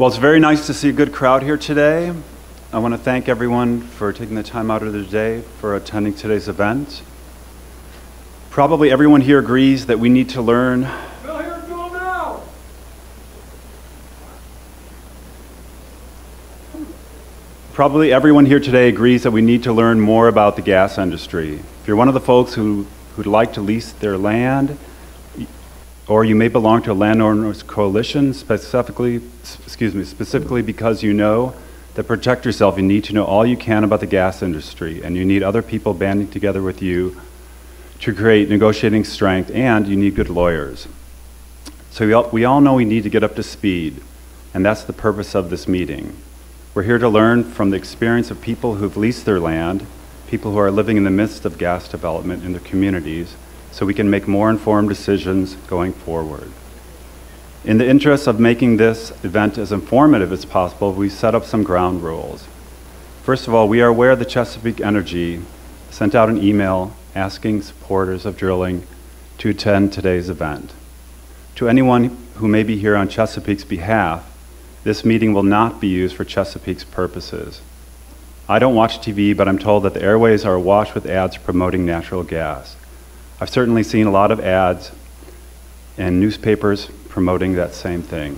Well, it's very nice to see a good crowd here today. I want to thank everyone for taking the time out of their day for attending today's event. Probably everyone here agrees that we need to learn. Probably everyone here today agrees that we need to learn more about the gas industry. If you're one of the folks who'd like to lease their land, or you may belong to a landowners coalition, specifically because you know that to protect yourself, you need to know all you can about the gas industry, and you need other people banding together with you to create negotiating strength, and you need good lawyers. So we all know we need to get up to speed, and that's the purpose of this meeting. We're here to learn from the experience of people who've leased their land, people who are living in the midst of gas development in their communities, so we can make more informed decisions going forward. In the interest of making this event as informative as possible, we set up some ground rules. First of all, we are aware that Chesapeake Energy sent out an email asking supporters of drilling to attend today's event. To anyone who may be here on Chesapeake's behalf, this meeting will not be used for Chesapeake's purposes. I don't watch TV, but I'm told that the airways are awash with ads promoting natural gas. I've certainly seen a lot of ads and newspapers promoting that same thing.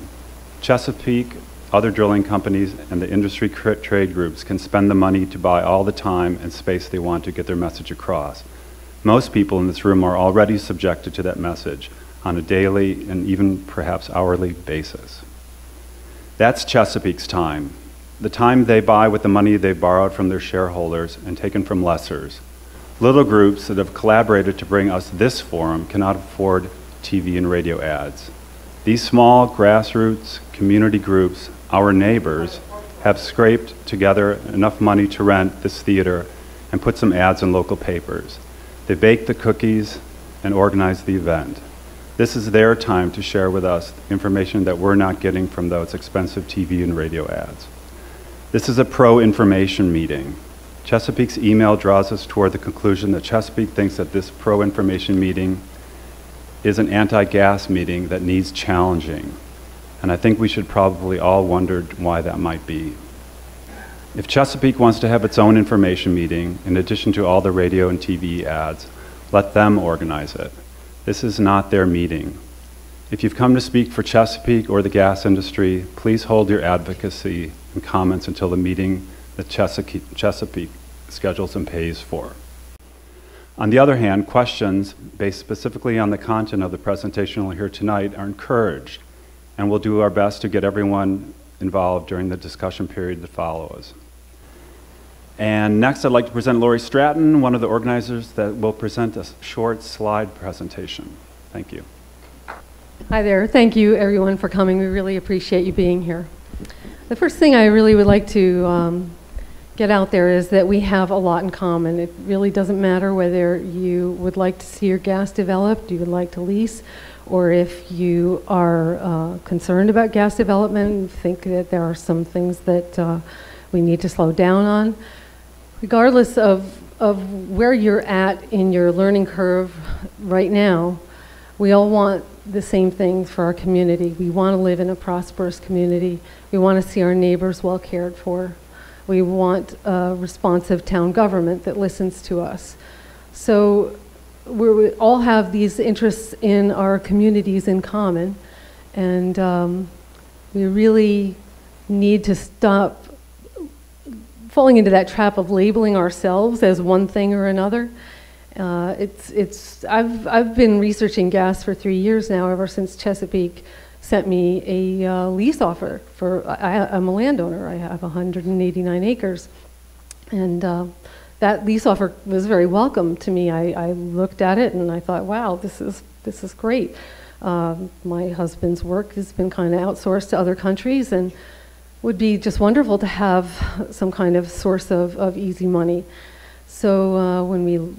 Chesapeake, other drilling companies, and the industry trade groups can spend the money to buy all the time and space they want to get their message across. Most people in this room are already subjected to that message on a daily and even perhaps hourly basis. That's Chesapeake's time, the time they buy with the money they borrowed from their shareholders and taken from lessors. Little groups that have collaborated to bring us this forum cannot afford TV and radio ads. These small grassroots community groups, our neighbors, have scraped together enough money to rent this theater and put some ads in local papers. They bake the cookies and organize the event. This is their time to share with us information that we're not getting from those expensive TV and radio ads. This is a pro-information meeting. Chesapeake's email draws us toward the conclusion that Chesapeake thinks that this pro-information meeting is an anti-gas meeting that needs challenging. And I think we should probably all wonder why that might be. If Chesapeake wants to have its own information meeting, in addition to all the radio and TV ads, let them organize it. This is not their meeting. If you've come to speak for Chesapeake or the gas industry, please hold your advocacy and comments until the meeting that Chesapeake schedules and pays for. On the other hand, questions based specifically on the content of the presentation we'll hear tonight are encouraged, and we'll do our best to get everyone involved during the discussion period that follows. And next, I'd like to present Lori Stratton, one of the organizers that will present a short slide presentation. Thank you. Hi there. Thank you, everyone, for coming. We really appreciate you being here. The first thing I really would like to get out there is that we have a lot in common. It really doesn't matter whether you would like to see your gas developed, you would like to lease, or if you are concerned about gas development and think that there are some things that we need to slow down on. Regardless of where you're at in your learning curve right now, we all want the same things for our community. We want to live in a prosperous community. We want to see our neighbors well cared for. We want a responsive town government that listens to us. So we all have these interests in our communities in common, and we really need to stop falling into that trap of labeling ourselves as one thing or another. I've been researching gas for 3 years now, ever since Chesapeake sent me a lease offer for, I'm a landowner, I have 189 acres. And that lease offer was very welcome to me. I looked at it and I thought, wow, this is great. My husband's work has been kind of outsourced to other countries, and would be just wonderful to have some kind of source of easy money. So when we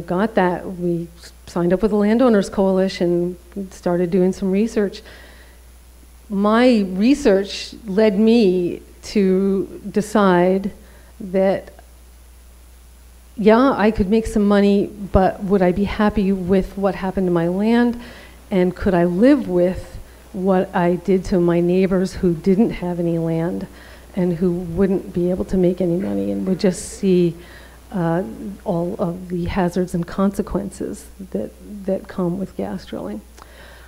got that, we signed up with the Landowners Coalition, started doing some research. My research led me to decide that, yeah, I could make some money, but would I be happy with what happened to my land? And could I live with what I did to my neighbors who didn't have any land and who wouldn't be able to make any money and would just see all of the hazards and consequences that come with gas drilling.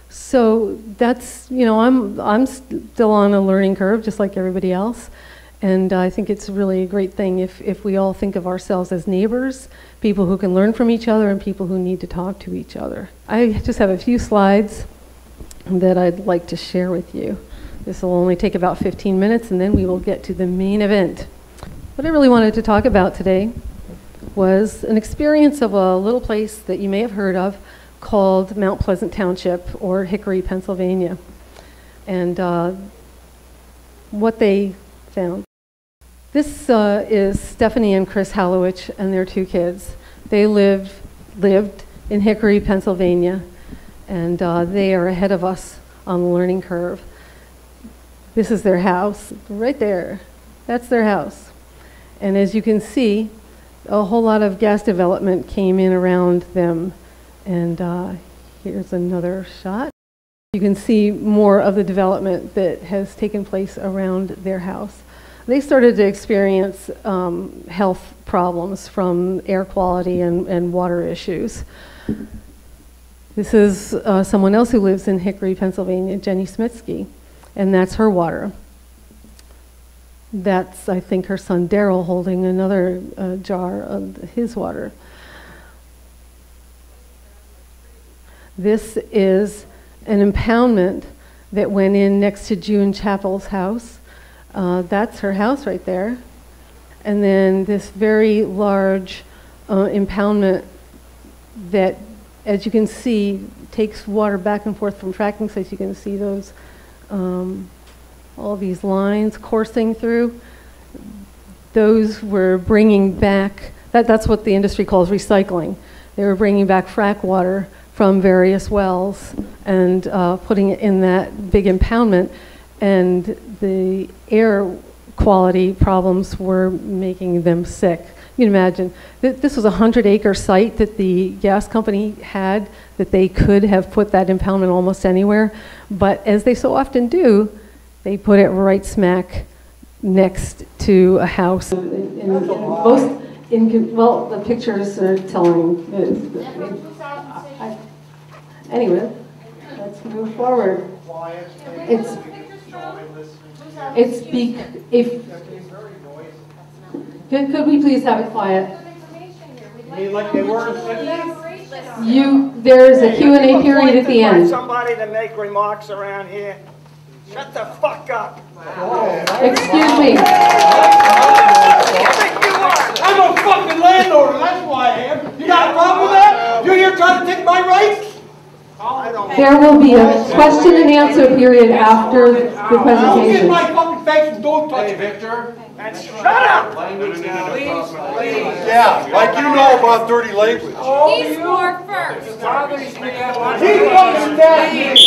So that's, you know, I'm still on a learning curve, just like everybody else. And I think it's really a great thing if we all think of ourselves as neighbors, people who can learn from each other and people who need to talk to each other. I just have a few slides that I'd like to share with you. This will only take about 15 minutes and then we will get to the main event. What I really wanted to talk about today was an experience of a little place that you may have heard of called Mount Pleasant Township or Hickory, Pennsylvania. And what they found. This is Stephanie and Chris Hallowich and their 2 kids. They lived in Hickory, Pennsylvania, and they are ahead of us on the learning curve. This is their house, right there. That's their house. And as you can see, a whole lot of gas development came in around them. And here's another shot. You can see more of the development that has taken place around their house. They started to experience health problems from air quality and water issues. This is someone else who lives in Hickory, Pennsylvania, Jenny Smitsky, and that's her water. That's, I think, her son Daryl holding another jar of his water. This is an impoundment that went in next to June Chapel's house. That's her house right there. And then this very large impoundment that, as you can see, takes water back and forth from fracking sites. You can see those, all these lines coursing through. Those were bringing back, that's what the industry calls recycling. They were bringing back frack water from various wells and putting it in that big impoundment, and the air quality problems were making them sick. You can imagine, this was a 100-acre site that the gas company had, that they could have put that impoundment almost anywhere, but as they so often do, they put it right smack next to a house. Well, the pictures are telling. Anyway, let's move forward. Could we please have it quiet? You mean like they were in There's a Q&A period at the end. Somebody to make remarks around here. Shut the fuck up. Excuse me. I'm a fucking landlord, that's why I am. You got a problem with that? You're here trying to take my rights? There will be a question and answer period after the Don't get presentation. my fucking face and don't touch me. Victor. And shut up! Language now. Please. Yeah, like you know about dirty language. He's more first. Keep going, Dad.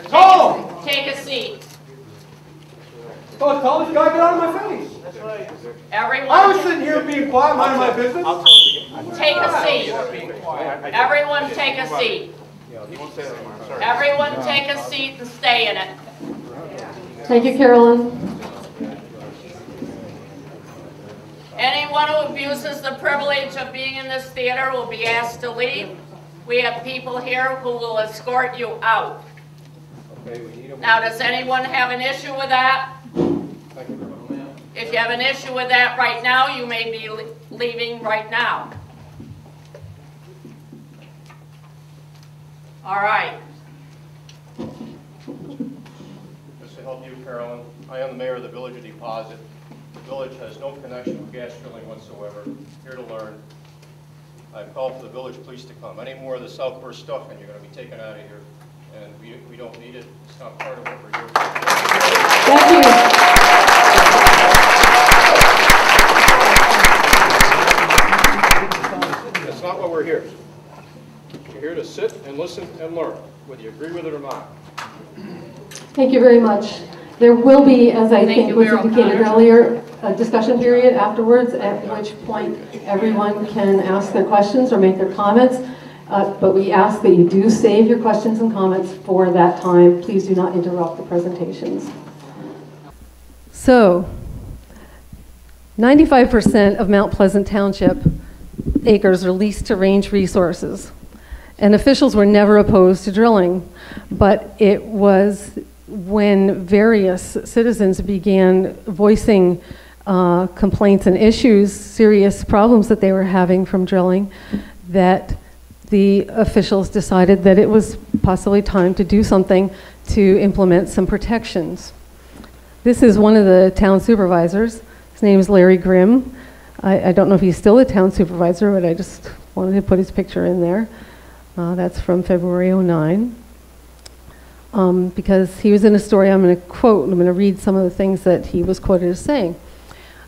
Call him. Take a seat. Tell this guy get out of my face. I was Everyone, sitting here being quiet, minding my business. take a seat. Everyone take a seat. Everyone take a seat and stay in it. Thank you, Carolyn. Anyone who abuses the privilege of being in this theater will be asked to leave. We have people here who will escort you out. Now, does anyone have an issue with that? If you have an issue with that right now, you may be leaving right now. All right. Just to help you, Carolyn, I am the mayor of the Village of Deposit. The village has no connection with gas drilling whatsoever. Here to learn. I've called for the village police to come. Any more of the Southburst stuff and you're going to be taken out of here. And we don't need it. It's not part of what we're here for. Thank you. That's not what we're here. We're here to sit and listen and learn, whether you agree with it or not. Thank you very much. There will be, as I think was indicated earlier, a discussion period afterwards, at which point everyone can ask their questions or make their comments. But we ask that you do save your questions and comments for that time. Please do not interrupt the presentations. So, 95% of Mount Pleasant Township acres are leased to Range Resources. And officials were never opposed to drilling, but it was when various citizens began voicing complaints and issues, serious problems that they were having from drilling, that the officials decided that it was possibly time to do something to implement some protections. This is one of the town supervisors. His name is Larry Grimm. I don't know if he's still a town supervisor, but I just wanted to put his picture in there. That's from February '09. Because he was in a story I'm going to quote, I'm going to read some of the things that he was quoted as saying.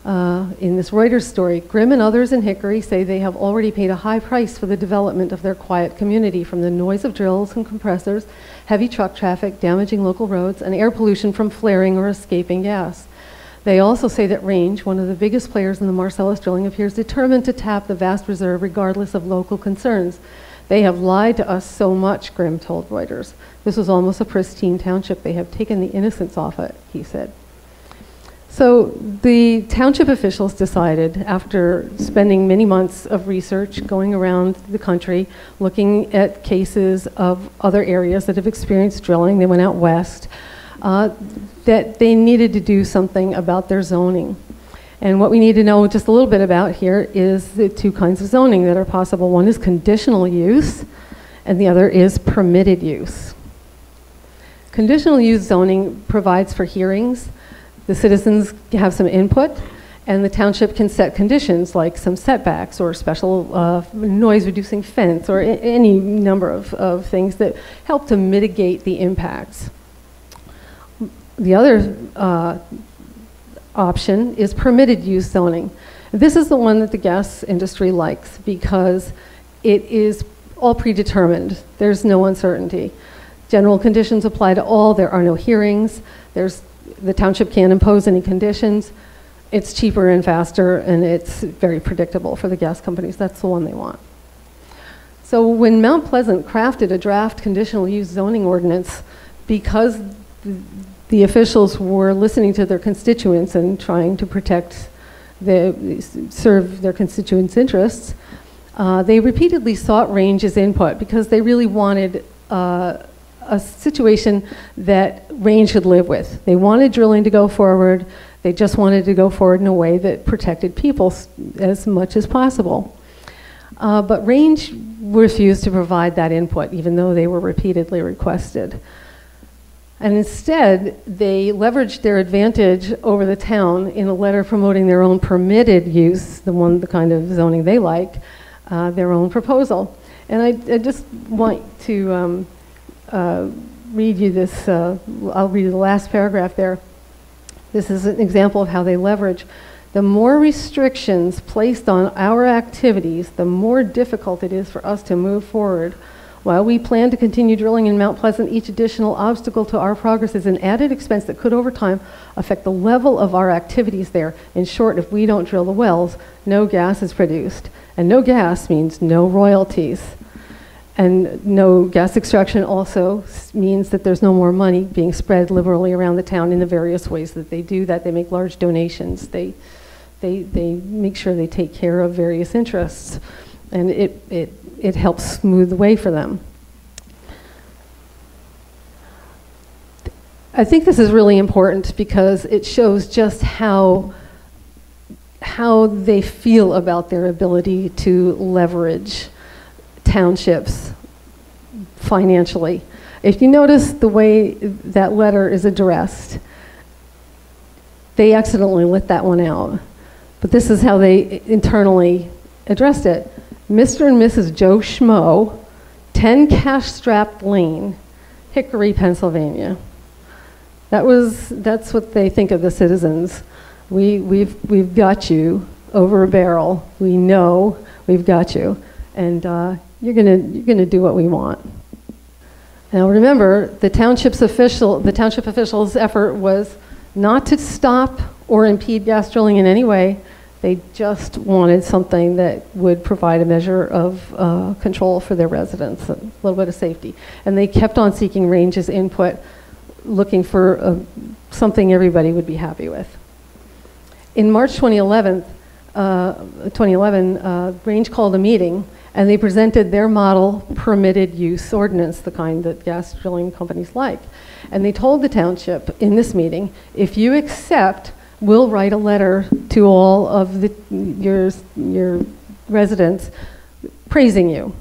In this Reuters story, Grimm and others in Hickory say they have already paid a high price for the development of their quiet community, from the noise of drills and compressors, heavy truck traffic, damaging local roads, and air pollution from flaring or escaping gas. They also say that Range, one of the biggest players in the Marcellus drilling, appears determined to tap the vast reserve regardless of local concerns. They have lied to us so much, Grimm told Reuters. This was almost a pristine township. They have taken the innocence off it, he said. So the township officials decided, after spending many months of research going around the country, looking at cases of other areas that have experienced drilling, they went out west, that they needed to do something about their zoning. And what we need to know just a little bit about here is the two kinds of zoning that are possible. One is conditional use, and the other is permitted use. Conditional use zoning provides for hearings. The citizens have some input, and the township can set conditions like some setbacks or special noise-reducing fence or any number of things that help to mitigate the impacts. The other option is permitted use zoning. This is the one that the gas industry likes because it is all predetermined. There's no uncertainty. General conditions apply to all. There are no hearings. The township can't impose any conditions. It's cheaper and faster, and it's very predictable for the gas companies. That's the one they want. So when Mount Pleasant crafted a draft conditional use zoning ordinance, because the officials were listening to their constituents and trying to serve their constituents' interests, they repeatedly sought Range's input because they really wanted a situation that Range could live with. They wanted drilling to go forward. They just wanted to go forward in a way that protected people as much as possible. But Range refused to provide that input, even though they were repeatedly requested. And instead, they leveraged their advantage over the town in a letter promoting their own permitted use, the kind of zoning they like, their own proposal. And I just want to read you this, I'll read you the last paragraph there. This is an example of how they leverage. The more restrictions placed on our activities, the more difficult it is for us to move forward. While we plan to continue drilling in Mount Pleasant, each additional obstacle to our progress is an added expense that could over time affect the level of our activities there. In short, if we don't drill the wells, no gas is produced. And no gas means no royalties. And no gas extraction also means that there's no more money being spread liberally around the town in the various ways that they do that. They make large donations. They make sure they take care of various interests. And it helps smooth the way for them. I think this is really important because it shows just how they feel about their ability to leverage townships financially. If you notice the way that letter is addressed, they accidentally let that one out. But this is how they internally addressed it. Mr. and Mrs. Joe Schmo, 10 Cash-Strapped Lane, Hickory, Pennsylvania. That's what they think of the citizens. We've got you over a barrel. We know we've got you, and you're gonna do what we want. Now remember, the township officials' effort was not to stop or impede gas drilling in any way. They just wanted something that would provide a measure of control for their residents, a little bit of safety. And they kept on seeking Range's input, looking for something everybody would be happy with. In March 2011, Range called a meeting, and they presented their model permitted use ordinance, the kind that gas drilling companies like. And they told the township in this meeting, if you accept, we'll write a letter to all of your residents praising you.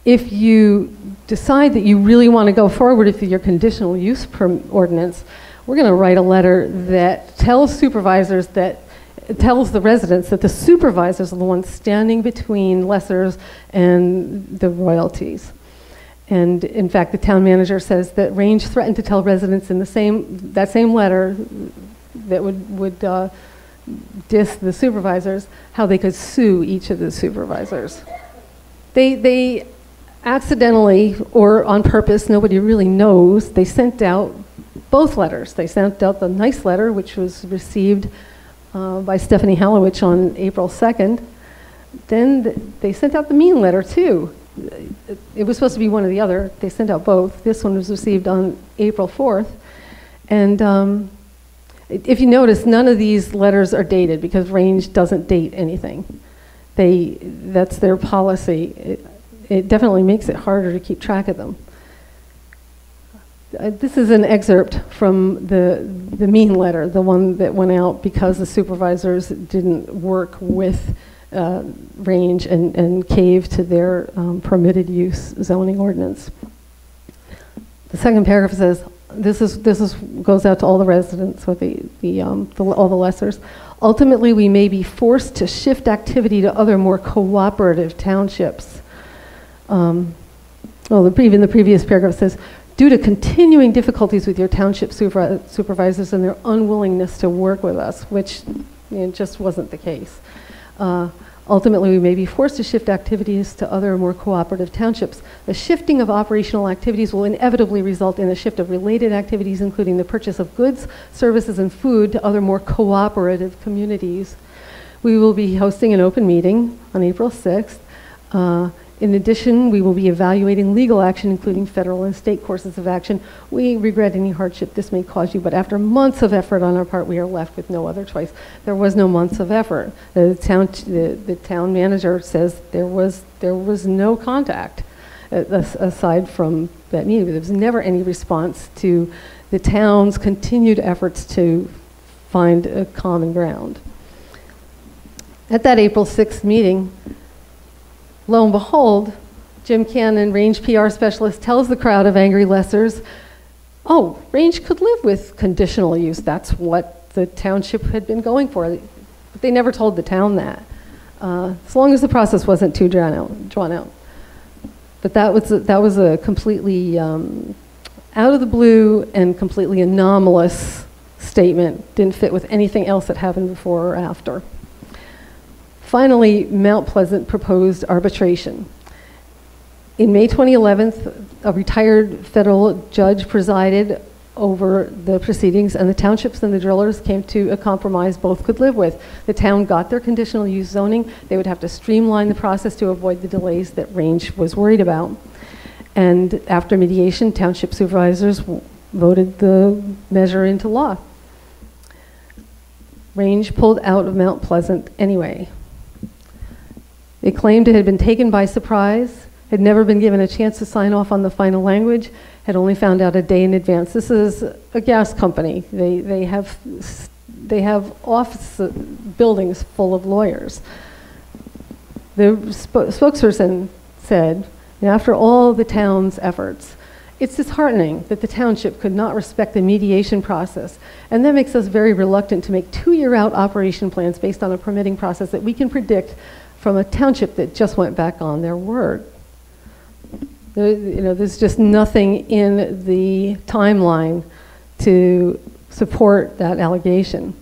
If you decide that you really want to go forward with your conditional use ordinance, we're going to write a letter that tells the residents that the supervisors are the ones standing between lessors and the royalties. And in fact, the town manager says that Range threatened to tell residents in that same letter that would diss the supervisors how they could sue each of the supervisors. They accidentally or on purpose, nobody really knows, they sent out both letters. They sent out the nice letter, which was received by Stephanie Halowich on April 2nd. Then they sent out the mean letter too. It was supposed to be one or the other. They sent out both. This one was received on April 4th. And if you notice, none of these letters are dated because Range doesn't date anything. That's their policy. It definitely makes it harder to keep track of them. This is an excerpt from the mean letter, the one that went out because the supervisors didn't work with Range and cave to their permitted use zoning ordinance. The second paragraph says, this goes out to all the residents with all the lessers. Ultimately, we may be forced to shift activity to other more cooperative townships. Even the previous paragraph says, due to continuing difficulties with your township supervisors and their unwillingness to work with us, which just wasn't the case. Ultimately, we may be forced to shift activities to other more cooperative townships. The shifting of operational activities will inevitably result in a shift of related activities, including the purchase of goods, services, and food to other more cooperative communities. We will be hosting an open meeting on April 6th. In addition, we will be evaluating legal action, including federal and state courses of action. We regret any hardship this may cause you, but after months of effort on our part, we are left with no other choice. There was no months of effort. The town manager says there was no contact aside from that meeting. There was never any response to the town's continued efforts to find a common ground. At that April 6th meeting, lo and behold, Jim Cannon, Range PR specialist, tells the crowd of angry lessers, oh, Range could live with conditional use. That's what the township had been going for. But they never told the town that, as long as the process wasn't too drawn out. But that was a completely out of the blue and completely anomalous statement. Didn't fit with anything else that happened before or after. Finally, Mount Pleasant proposed arbitration. In May 2011, a retired federal judge presided over the proceedings, and the townships and the drillers came to a compromise both could live with. The town got their conditional use zoning. They would have to streamline the process to avoid the delays that Range was worried about. And after mediation, township supervisors voted the measure into law. Range pulled out of Mount Pleasant anyway. They claimed it had been taken by surprise, had never been given a chance to sign off on the final language, had only found out a day in advance. This is a gas company. They have office buildings full of lawyers. The spokesperson said, after all the town's efforts, it's disheartening that the township could not respect the mediation process, and that makes us very reluctant to make 2-year-out operation plans based on a permitting process that we can predict from a township that just went back on their word. There's just nothing in the timeline to support that allegation.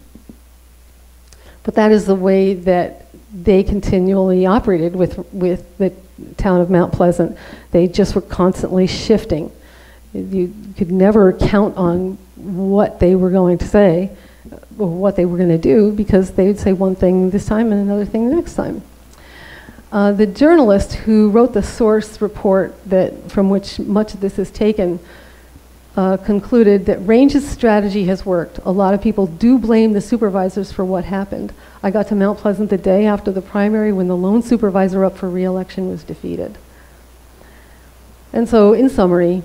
But that is the way that they continually operated with the town of Mount Pleasant. They just were constantly shifting. You could never count on what they were going to say, what they were going to do, because they would say one thing this time and another thing the next time. The journalist who wrote the source report from which much of this is taken concluded that Range's strategy has worked. A lot of people do blame the supervisors for what happened. I got to Mount Pleasant the day after the primary when the lone supervisor up for re-election was defeated. And so, in summary,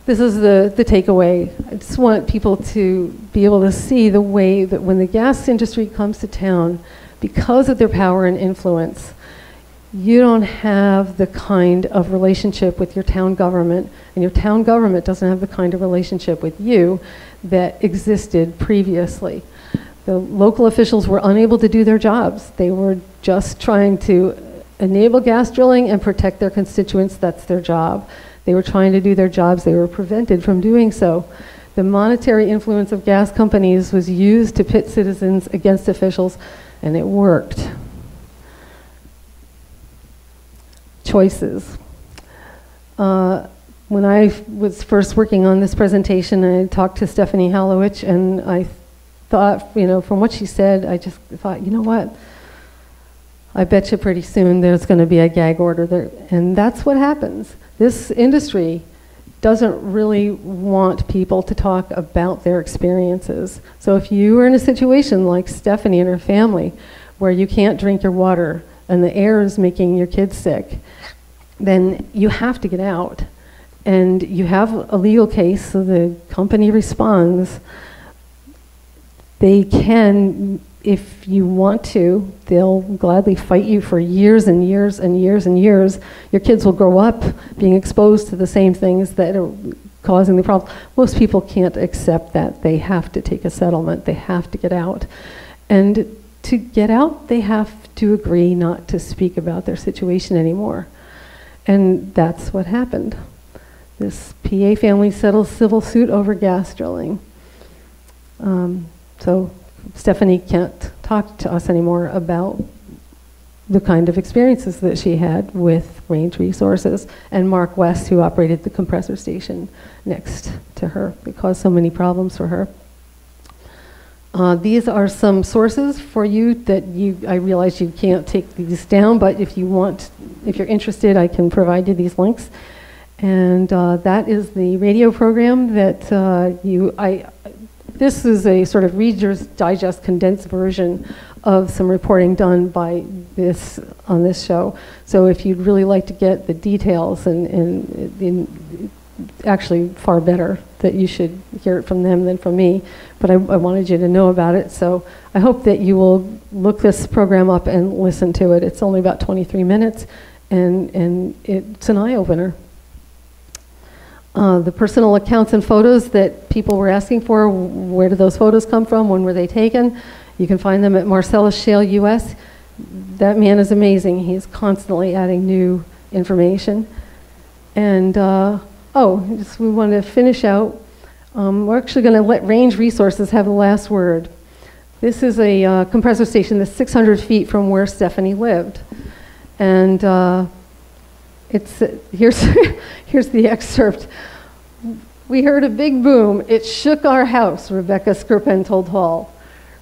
this is the takeaway. I just want people to be able to see the way that when the gas industry comes to town, because of their power and influence, you don't have the kind of relationship with your town government, and your town government doesn't have the kind of relationship with you that existed previously. The local officials were unable to do their jobs. They were just trying to enable gas drilling and protect their constituents. That's their job. They were trying to do their jobs. They were prevented from doing so. The monetary influence of gas companies was used to pit citizens against officials, and it worked. Choices. When I was first working on this presentation, I talked to Stephanie Halowich, and I thought, from what she said, I just thought, you know what? I bet you pretty soon there's going to be a gag order there. And that's what happens. This industry doesn't really want people to talk about their experiences. So if you are in a situation like Stephanie and her family, where you can't drink your water and the air is making your kids sick, then you have to get out. And you have a legal case, so the company responds. They can, if you want to, they'll gladly fight you for years and years and years and years. Your kids will grow up being exposed to the same things that are causing the problem. Most people can't accept that. They have to take a settlement. They have to get out. And to get out, they have to agree not to speak about their situation anymore. And that's what happened. This PA family settled civil suit over gas drilling. So Stephanie can't talk to us anymore about the kind of experiences that she had with Range Resources and Mark West, who operated the compressor station next to her. It caused so many problems for her. These are some sources for you that I realize you can't take these down, but if you're interested, I can provide you these links. And that is the radio program that this is a sort of Reader's Digest condensed version of some reporting done by on this show. So if you'd really like to get the details, and actually far better that you should hear it from them than from me, but I wanted you to know about it. So I hope that you will look this program up and listen to it. It's only about 23 minutes, and it's an eye-opener. The personal accounts and photos that people were asking for, where did those photos come from? When were they taken? You can find them at Marcellus Shale US. That man is amazing. He's constantly adding new information. And we want to finish out. We're actually going to let Range Resources have the last word. This is a compressor station that's 600 feet from where Stephanie lived. And here's the excerpt. We heard a big boom. It shook our house, Rebecca Skirpen told Hall.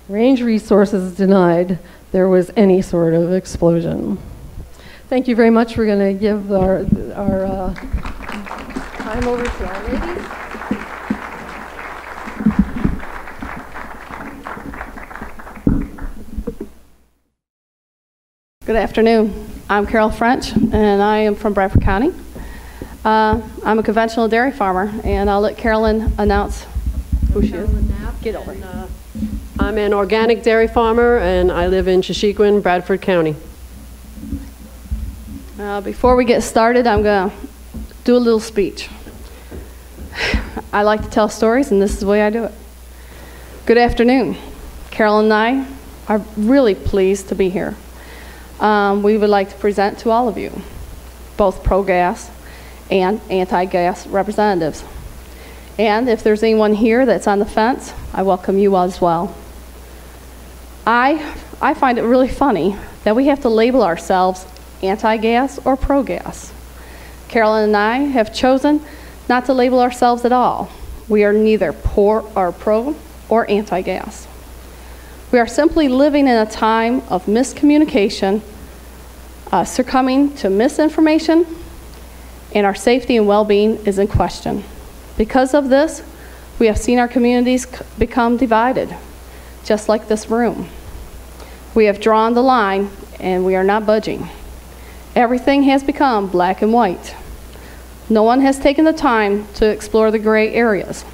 Range Resources denied there was any sort of explosion. Thank you very much. We're going to give our time over to our ladies. Good afternoon. I'm Carol French, and I am from Bradford County. I'm a conventional dairy farmer, and I'll let Carolyn announce who she is. Get over. And, I'm an organic dairy farmer, and I live in Chichiquin, Bradford County. Before we get started, I'm going to do a little speech. I like to tell stories, and this is the way I do it. Good afternoon. Carolyn and I are really pleased to be here. We would like to present to all of you, both pro-gas and anti-gas representatives. And if there's anyone here that's on the fence, I welcome you as well. I find it really funny that we have to label ourselves anti-gas or pro-gas. Carolyn and I have chosen not to label ourselves at all. We are neither pro or anti-gas. We are simply living in a time of miscommunication, succumbing to misinformation, and our safety and well-being is in question. Because of this, we have seen our communities become divided, just like this room. We have drawn the line, and we are not budging. Everything has become black and white. No one has taken the time to explore the gray areas.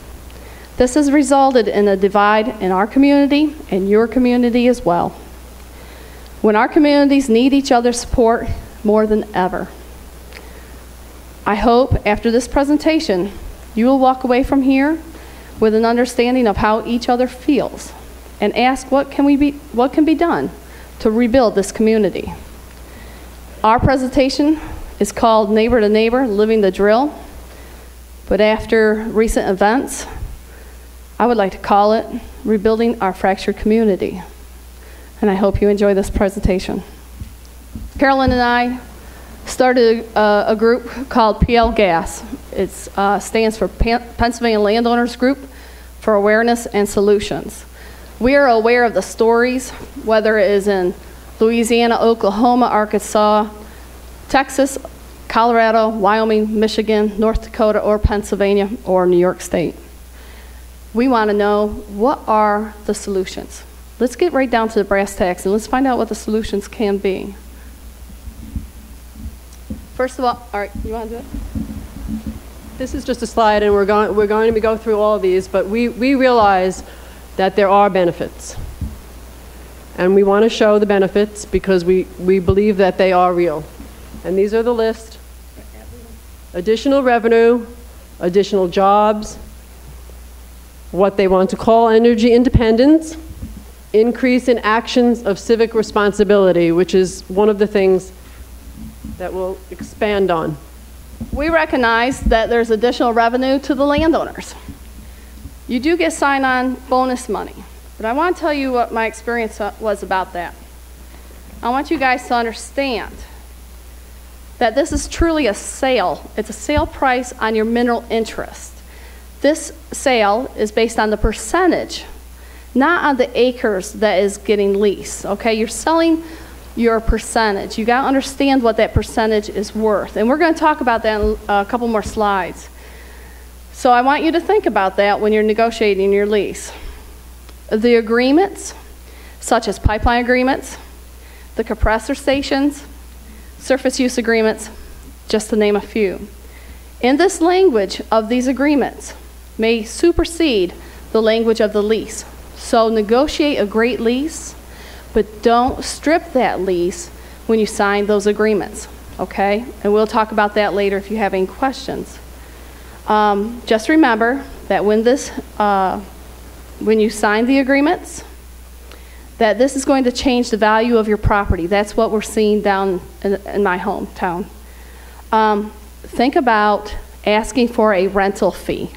This has resulted in a divide in our community and your community as well, when our communities need each other's support more than ever. I hope after this presentation, you will walk away from here with an understanding of how each other feels and ask what can be done to rebuild this community. Our presentation is called Neighbor to Neighbor, Living the Drill, but after recent events, I would like to call it Rebuilding Our Fractured Community. And I hope you enjoy this presentation. Carolyn and I started a group called PL Gas. It stands for Pennsylvania Landowners Group for Awareness and Solutions. We are aware of the stories, whether it is in Louisiana, Oklahoma, Arkansas, Texas, Colorado, Wyoming, Michigan, North Dakota, or Pennsylvania, or New York State. We want to know, what are the solutions? Let's get right down to the brass tacks and let's find out what the solutions can be. First of all right, you want to do it? This is just a slide, and we're going to go through all of these, but we realize that there are benefits. And we want to show the benefits because we believe that they are real. And these are the list. Additional revenue, additional jobs, what they want to call energy independence, increase in actions of civic responsibility, which is one of the things that we'll expand on. We recognize that there's additional revenue to the landowners. You do get sign-on bonus money, but I want to tell you what my experience was about that. I want you guys to understand that this is truly a sale. It's a sale price on your mineral interest. This sale is based on the percentage, not on the acres that is getting leased, okay? You're selling your percentage. You gotta understand what that percentage is worth. And we're gonna talk about that in a couple more slides. So I want you to think about that when you're negotiating your lease. The agreements, such as pipeline agreements, the compressor stations, surface use agreements, just to name a few. In this language of these agreements may supersede the language of the lease. So negotiate a great lease, but don't strip that lease when you sign those agreements, okay? And we'll talk about that later if you have any questions. Just remember that when you sign the agreements, that this is going to change the value of your property. That's what we're seeing down in my hometown. Think about asking for a rental fee.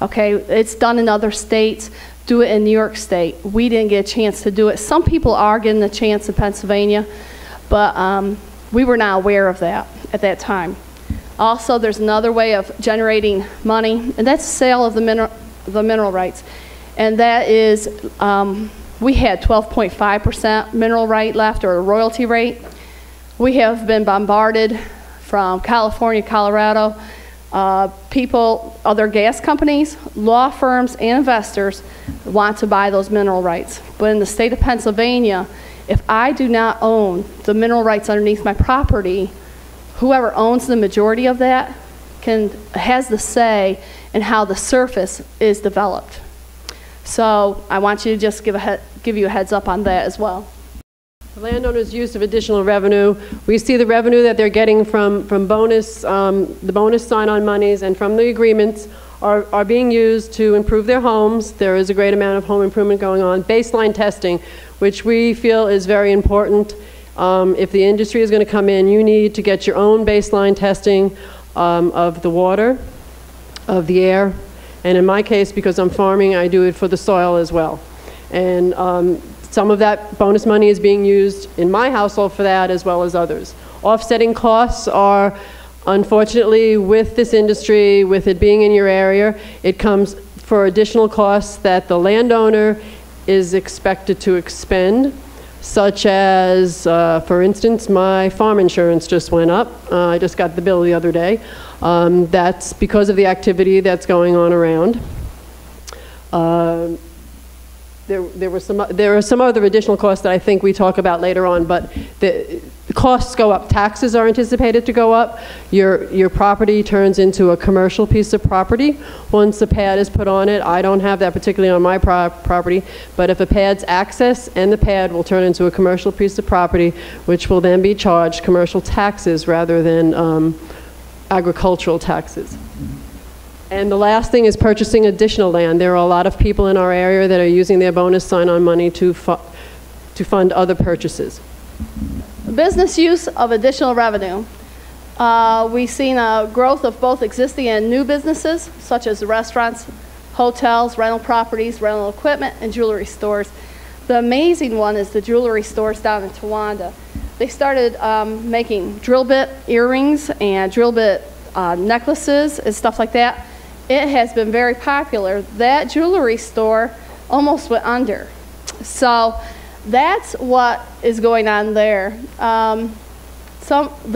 Okay, it's done in other states. Do it in New York State. We didn't get a chance to do it. Some people are getting a chance in Pennsylvania, but we were not aware of that at that time. Also, there's another way of generating money, and that's sale of the mineral rights. And that is, we had 12.5% mineral right left, or a royalty rate. We have been bombarded from California, Colorado, people, other gas companies, law firms, and investors want to buy those mineral rights. But in the state of Pennsylvania, if I do not own the mineral rights underneath my property, whoever owns the majority of that has the say in how the surface is developed. So I want you to just give you a heads up on that as well. The landowners' use of additional revenue. We see the revenue that they're getting from bonus, the bonus sign-on monies and from the agreements are being used to improve their homes. There is a great amount of home improvement going on. Baseline testing, which we feel is very important. If the industry is going to come in, you need to get your own baseline testing of the water, of the air, and in my case, because I'm farming, I do it for the soil as well. And some of that bonus money is being used in my household for that, as well as others. Offsetting costs are, unfortunately, with this industry, with it being in your area, it comes for additional costs that the landowner is expected to expend, such as, for instance, my farm insurance just went up. I just got the bill the other day. That's because of the activity that's going on around. There are some other additional costs that I think we talk about later on, but the costs go up. Taxes are anticipated to go up. Your property turns into a commercial piece of property once the pad is put on it. I don't have that particularly on my property, but if a pad's access, and the pad will turn into a commercial piece of property, which will then be charged commercial taxes rather than agricultural taxes. And the last thing is purchasing additional land. There are a lot of people in our area that are using their bonus sign-on money to fund other purchases. Business use of additional revenue. We've seen a growth of both existing and new businesses, such as restaurants, hotels, rental properties, rental equipment, and jewelry stores. The amazing one is the jewelry stores down in Towanda. They started making drill bit earrings and drill bit necklaces and stuff like that. It has been very popular. That jewelry store almost went under. So that's what is going on there. The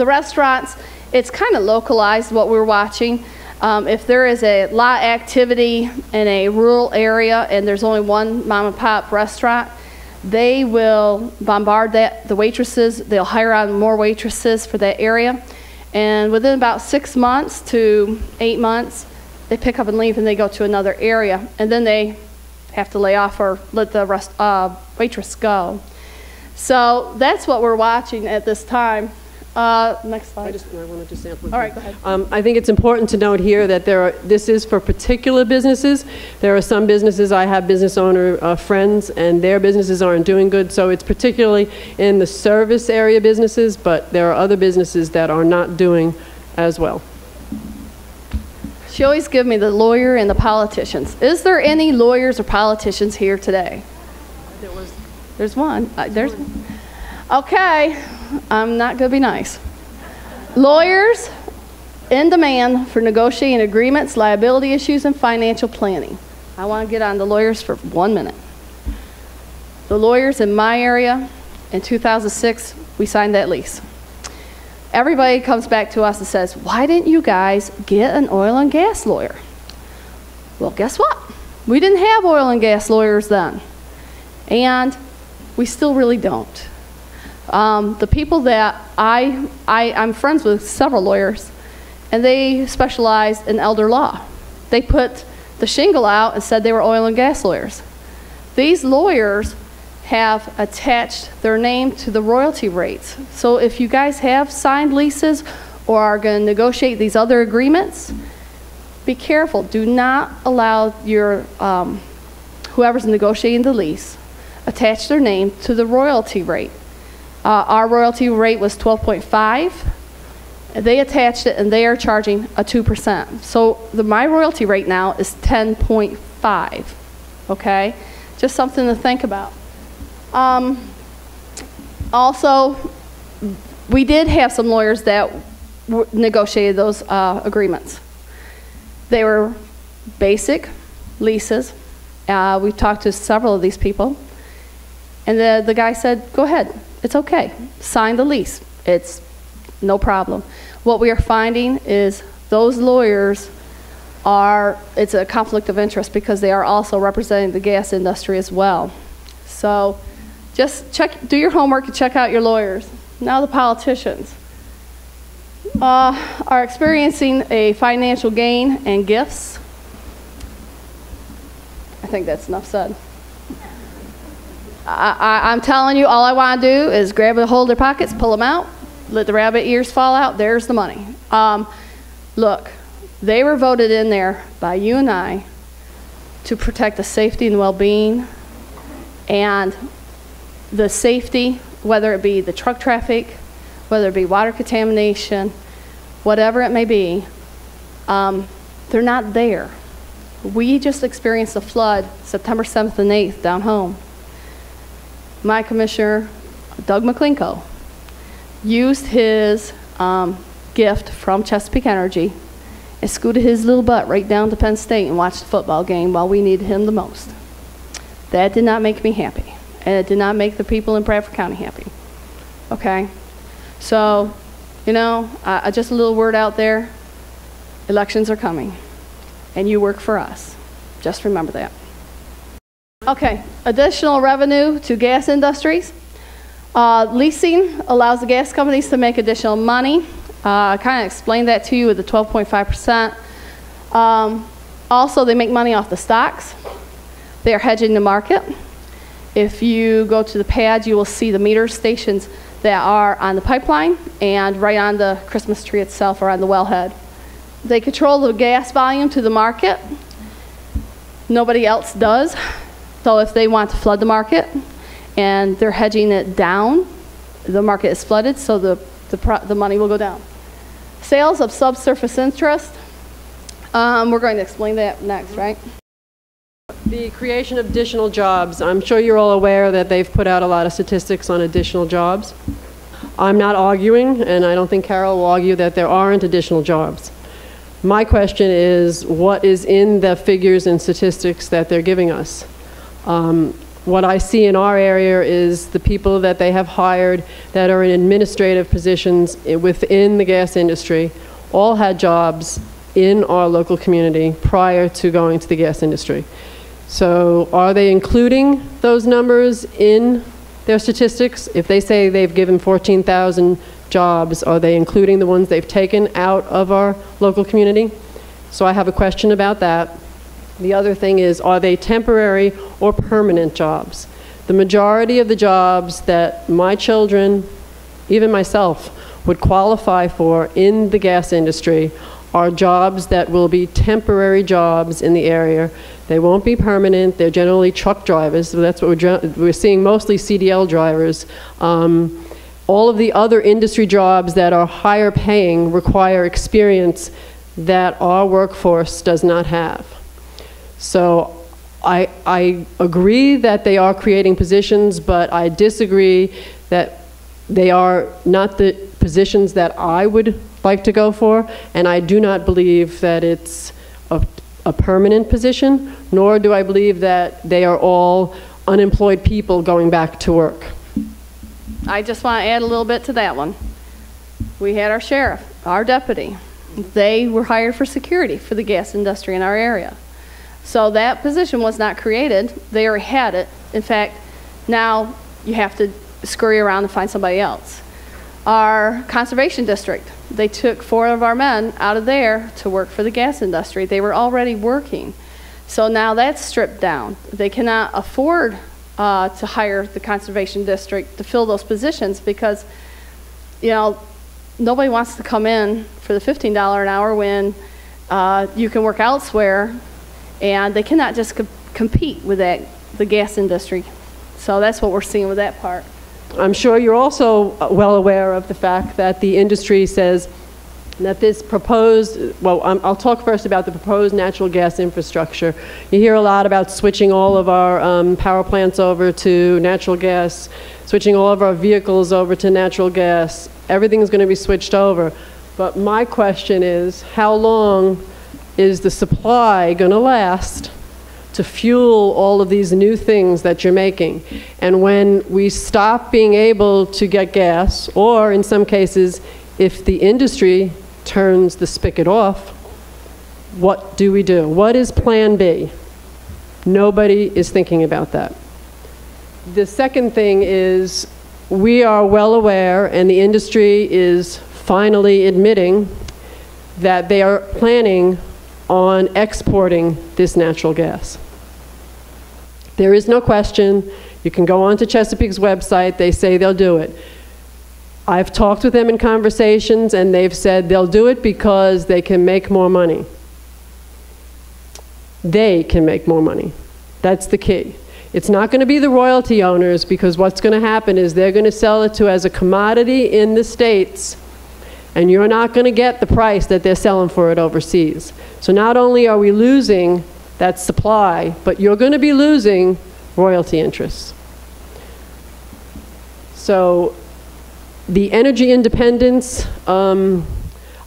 restaurants, it's kind of localized what we're watching. If there is a lot of activity in a rural area and there's only one mom and pop restaurant, they will bombard the waitresses. They'll hire on more waitresses for that area. And within about 6 months to 8 months, they pick up and leave and they go to another area. And then they have to lay off or let the waitress go. So that's what we're watching at this time. Next slide. I wanted to sample. All right, go ahead. I think it's important to note here that this is for particular businesses. There are some businesses, I have business owner friends, and their businesses aren't doing good, so it's particularly in the service area businesses, but there are other businesses that are not doing as well. She always gives me the lawyer and the politicians. Is there any lawyers or politicians here today? There's one. Okay. I'm not going to be nice. Lawyers in demand for negotiating agreements, liability issues, and financial planning. I want to get on the lawyers for 1 minute. The lawyers in my area, in 2006, we signed that lease. Everybody comes back to us and says, why didn't you guys get an oil and gas lawyer? Well, guess what? We didn't have oil and gas lawyers then. And we still really don't. The people that I'm friends with several lawyers, and they specialize in elder law. They put the shingle out and said they were oil and gas lawyers. These lawyers have attached their name to the royalty rates. So if you guys have signed leases or are going to negotiate these other agreements, be careful. Do not allow your whoever's negotiating the lease attach their name to the royalty rate. Our royalty rate was 12.5. They attached it and they are charging a 2%. So my royalty rate now is 10.5. Okay? Just something to think about. Also, we did have some lawyers that negotiated those agreements. They were basic leases. We talked to several of these people. And the guy said, go ahead. It's okay. Sign the lease. It's no problem. What we are finding is those lawyers it's a conflict of interest because they are also representing the gas industry as well. So just do your homework and check out your lawyers. Now the politicians are experiencing a financial gain and gifts. I think that's enough said. I'm telling you, all I want to do is grab a hold of their pockets, pull them out, let the rabbit ears fall out, there's the money. Look, they were voted in there by you and I to protect the safety and well-being and the safety, whether it be the truck traffic, whether it be water contamination, whatever it may be, they're not there. We just experienced a flood September 7th and 8th down home. My commissioner, Doug McClinko, used his gift from Chesapeake Energy and scooted his little butt right down to Penn State and watched the football game while we needed him the most. That did not make me happy, and it did not make the people in Bradford County happy. Okay? So, you know, just a little word out there. Elections are coming, and you work for us. Just remember that. Okay, additional revenue to gas industries. Leasing allows the gas companies to make additional money. I kind of explained that to you with the 12.5%. Also, they make money off the stocks. They are hedging the market. If you go to the pad, you will see the meter stations that are on the pipeline and right on the Christmas tree itself or on the wellhead. They control the gas volume to the market. Nobody else does. So if they want to flood the market and they're hedging it down, the market is flooded, so the money will go down. Sales of subsurface interest. We're going to explain that next, right? The creation of additional jobs. I'm sure you're all aware that they've put out a lot of statistics on additional jobs. I'm not arguing, and I don't think Carol will argue that there aren't additional jobs. My question is, what is in the figures and statistics that they're giving us? What I see in our area is the people that they have hired that are in administrative positions within the gas industry all had jobs in our local community prior to going to the gas industry. So are they including those numbers in their statistics? If they say they've given 14,000 jobs, are they including the ones they've taken out of our local community? So I have a question about that. The other thing is, are they temporary or permanent jobs? The majority of the jobs that my children, even myself, would qualify for in the gas industry are jobs that will be temporary jobs in the area. They won't be permanent. They're generally truck drivers. So that's what we're seeing, mostly CDL drivers. All of the other industry jobs that are higher paying require experience that our workforce does not have. So I agree that they are creating positions, but I disagree that they are not the positions that I would like to go for, and I do not believe that it's a permanent position, nor do I believe that they are all unemployed people going back to work. I just want to add a little bit to that one. We had our sheriff, our deputy. They were hired for security for the gas industry in our area. So that position was not created. They already had it. In fact, now you have to scurry around and find somebody else. Our conservation district, they took 4 of our men out of there to work for the gas industry. They were already working. So now that's stripped down. They cannot afford to hire the conservation district to fill those positions because, you know, nobody wants to come in for the $15 an hour when you can work elsewhere, and they cannot just compete with the gas industry. So that's what we're seeing with that part. I'm sure you're also well aware of the fact that the industry says that this proposed, well, I'll talk first about the proposed natural gas infrastructure. You hear a lot about switching all of our power plants over to natural gas, switching all of our vehicles over to natural gas. Everything's going to be switched over. But my question is, how long is the supply going to last to fuel all of these new things that you're making? And when we stop being able to get gas, or in some cases, if the industry turns the spigot off, what do we do? What is plan B? Nobody is thinking about that. The second thing is, we are well aware, and the industry is finally admitting that they are planning on exporting this natural gas. There is no question. You can go onto Chesapeake's website. They say they'll do it. I've talked with them in conversations, and they've said they'll do it because they can make more money. They can make more money. That's the key. It's not going to be the royalty owners, because what's going to happen is they're going to sell it to as a commodity in the States, and you're not going to get the price that they're selling for it overseas. So not only are we losing that supply, but you're going to be losing royalty interests. So the energy independence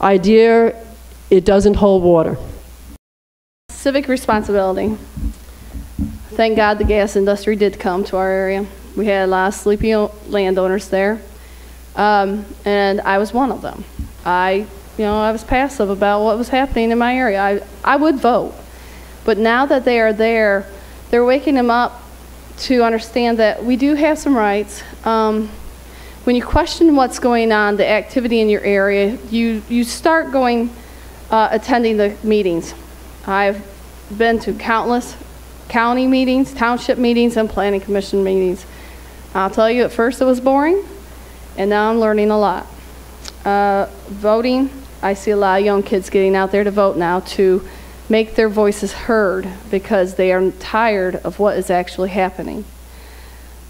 idea it doesn't hold water. Civic responsibility. Thank God the gas industry did come to our area. We had a lot of sleepy landowners there, and I was one of them. I was passive about what was happening in my area. I would vote, but now that they are there, they're waking them up to understand that we do have some rights. When you question what's going on, the activity in your area, you start going, attending the meetings. I've been to countless county meetings, township meetings, and planning commission meetings. I'll tell you, at first it was boring, and now I'm learning a lot. Voting, I see a lot of young kids getting out there to vote now to make their voices heard because they are tired of what is actually happening.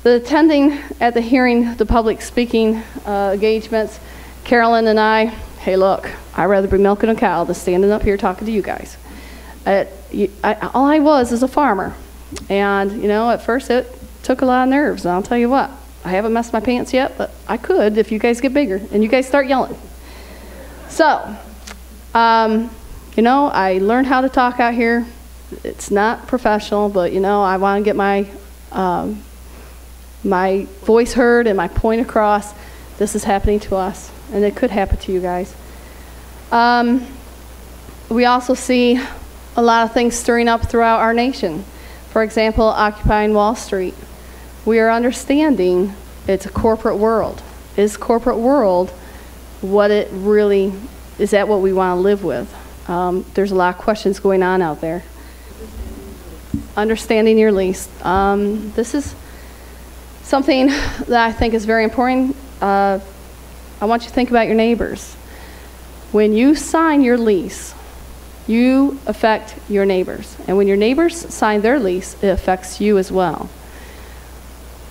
The attending at the hearing, the public speaking engagements, Carolyn and I, hey look, I'd rather be milking a cow than standing up here talking to you guys. All I was is a farmer, and at first it took a lot of nerves, and I'll tell you what, I haven't messed my pants yet, but I could if you guys get bigger and you guys start yelling. So, I learned how to talk out here. It's not professional, but I want to get my my voice heard and my point across. This is happening to us, and it could happen to you guys. We also see a lot of things stirring up throughout our nation. For example, occupying Wall Street. We are understanding it's a corporate world. Is corporate world what it really, is that what we want to live with? There's a lot of questions going on out there. Understanding your lease. This is something that I think is very important. I want you to think about your neighbors. When you sign your lease, you affect your neighbors. And when your neighbors sign their lease, it affects you as well.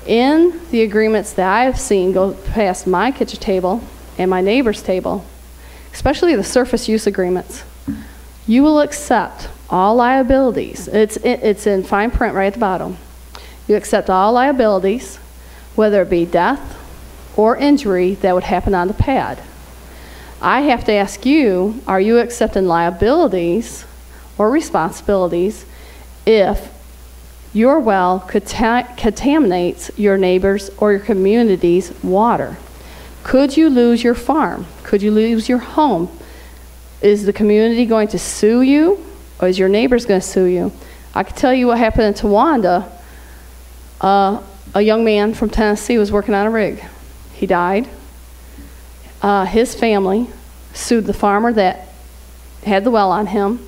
In the agreements that I have seen go past my kitchen table and my neighbor's table, especially the surface use agreements, you will accept all liabilities. It's in fine print right at the bottom. You accept all liabilities, whether it be death or injury that would happen on the pad. I have to ask you, are you accepting liabilities or responsibilities if your well contaminates your neighbor's or your community's water? Could you lose your farm? Could you lose your home? Is the community going to sue you, or is your neighbors going to sue you? I can tell you what happened in Towanda. A young man from Tennessee was working on a rig. He died. His family sued the farmer that had the well on him,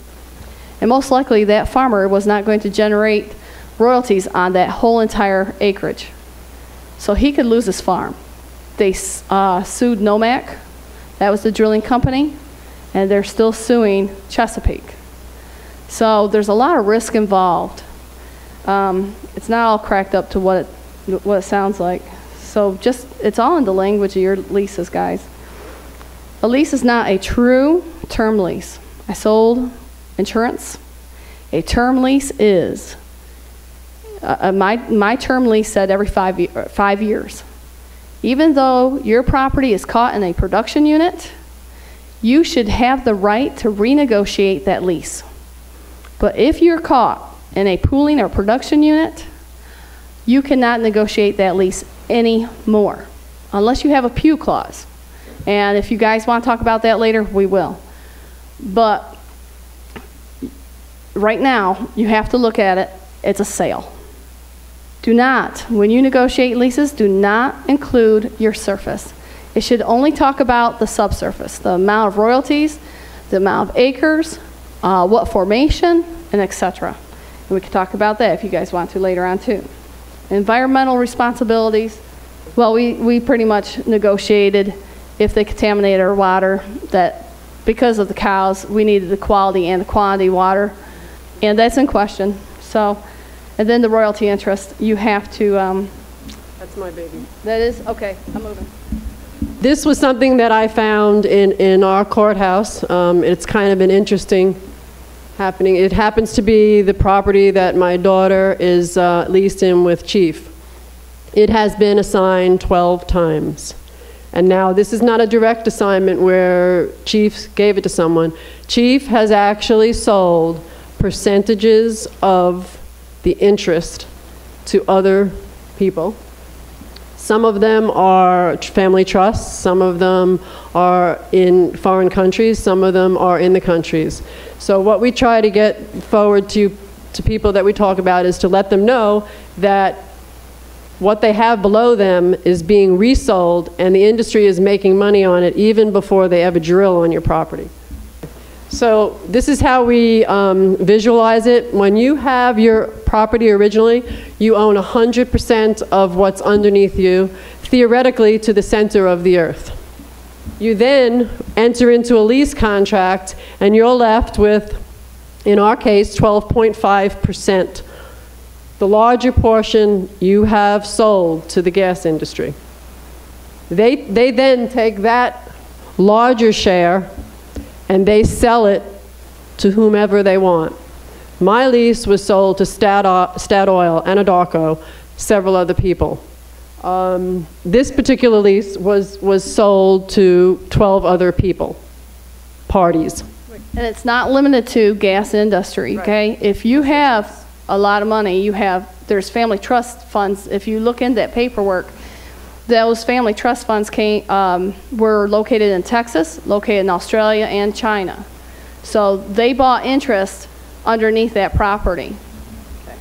and most likely that farmer was not going to generate royalties on that whole entire acreage. So he could lose his farm. They sued Nomac, that was the drilling company, and they're still suing Chesapeake. So there's a lot of risk involved. It's not all cracked up to what it sounds like. So it's all in the language of your leases, guys. A lease is not a true term lease. I sold insurance. A term lease is, my term lease said every 5 years. Even though your property is caught in a production unit, you should have the right to renegotiate that lease. But if you're caught in a pooling or production unit, you cannot negotiate that lease anymore, unless you have a pew clause. And if you guys want to talk about that later, we will. But right now, you have to look at it, it's a sale. Do not, when you negotiate leases, do not include your surface. It should only talk about the subsurface, the amount of royalties, the amount of acres, what formation, and etc. And we can talk about that if you guys want to later on too. Environmental responsibilities, well, we pretty much negotiated if they contaminated our water, that because of the cows, we needed the quality and the quantity water, and that's in question. So, and then the royalty interest, you have to... That's my baby. That is? Okay, I'm moving. This was something that I found in our courthouse. It's kind of an interesting happening. It happens to be the property that my daughter is leased in with Chief. It has been assigned 12 times. And now this is not a direct assignment where Chief gave it to someone. Chief has actually sold percentages of the interest to other people. Some of them are family trusts, some of them are in foreign countries, some of them are in the countries. So what we try to get forward to people that we talk about is to let them know that what they have below them is being resold and the industry is making money on it even before they ever drill on your property. So this is how we visualize it. When you have your property originally, you own 100% of what's underneath you, theoretically to the center of the earth. You then enter into a lease contract and you're left with, in our case, 12.5%. The larger portion you have sold to the gas industry. They then take that larger share and they sell it to whomever they want. My lease was sold to Statoil, Anadarko, several other people. This particular lease was sold to 12 other people, parties. And it's not limited to gas industry, okay? Right. If you have a lot of money, there's family trust funds. If you look into that paperwork, those family trust funds were located in Texas, located in Australia, and China. So they bought interest underneath that property. Okay.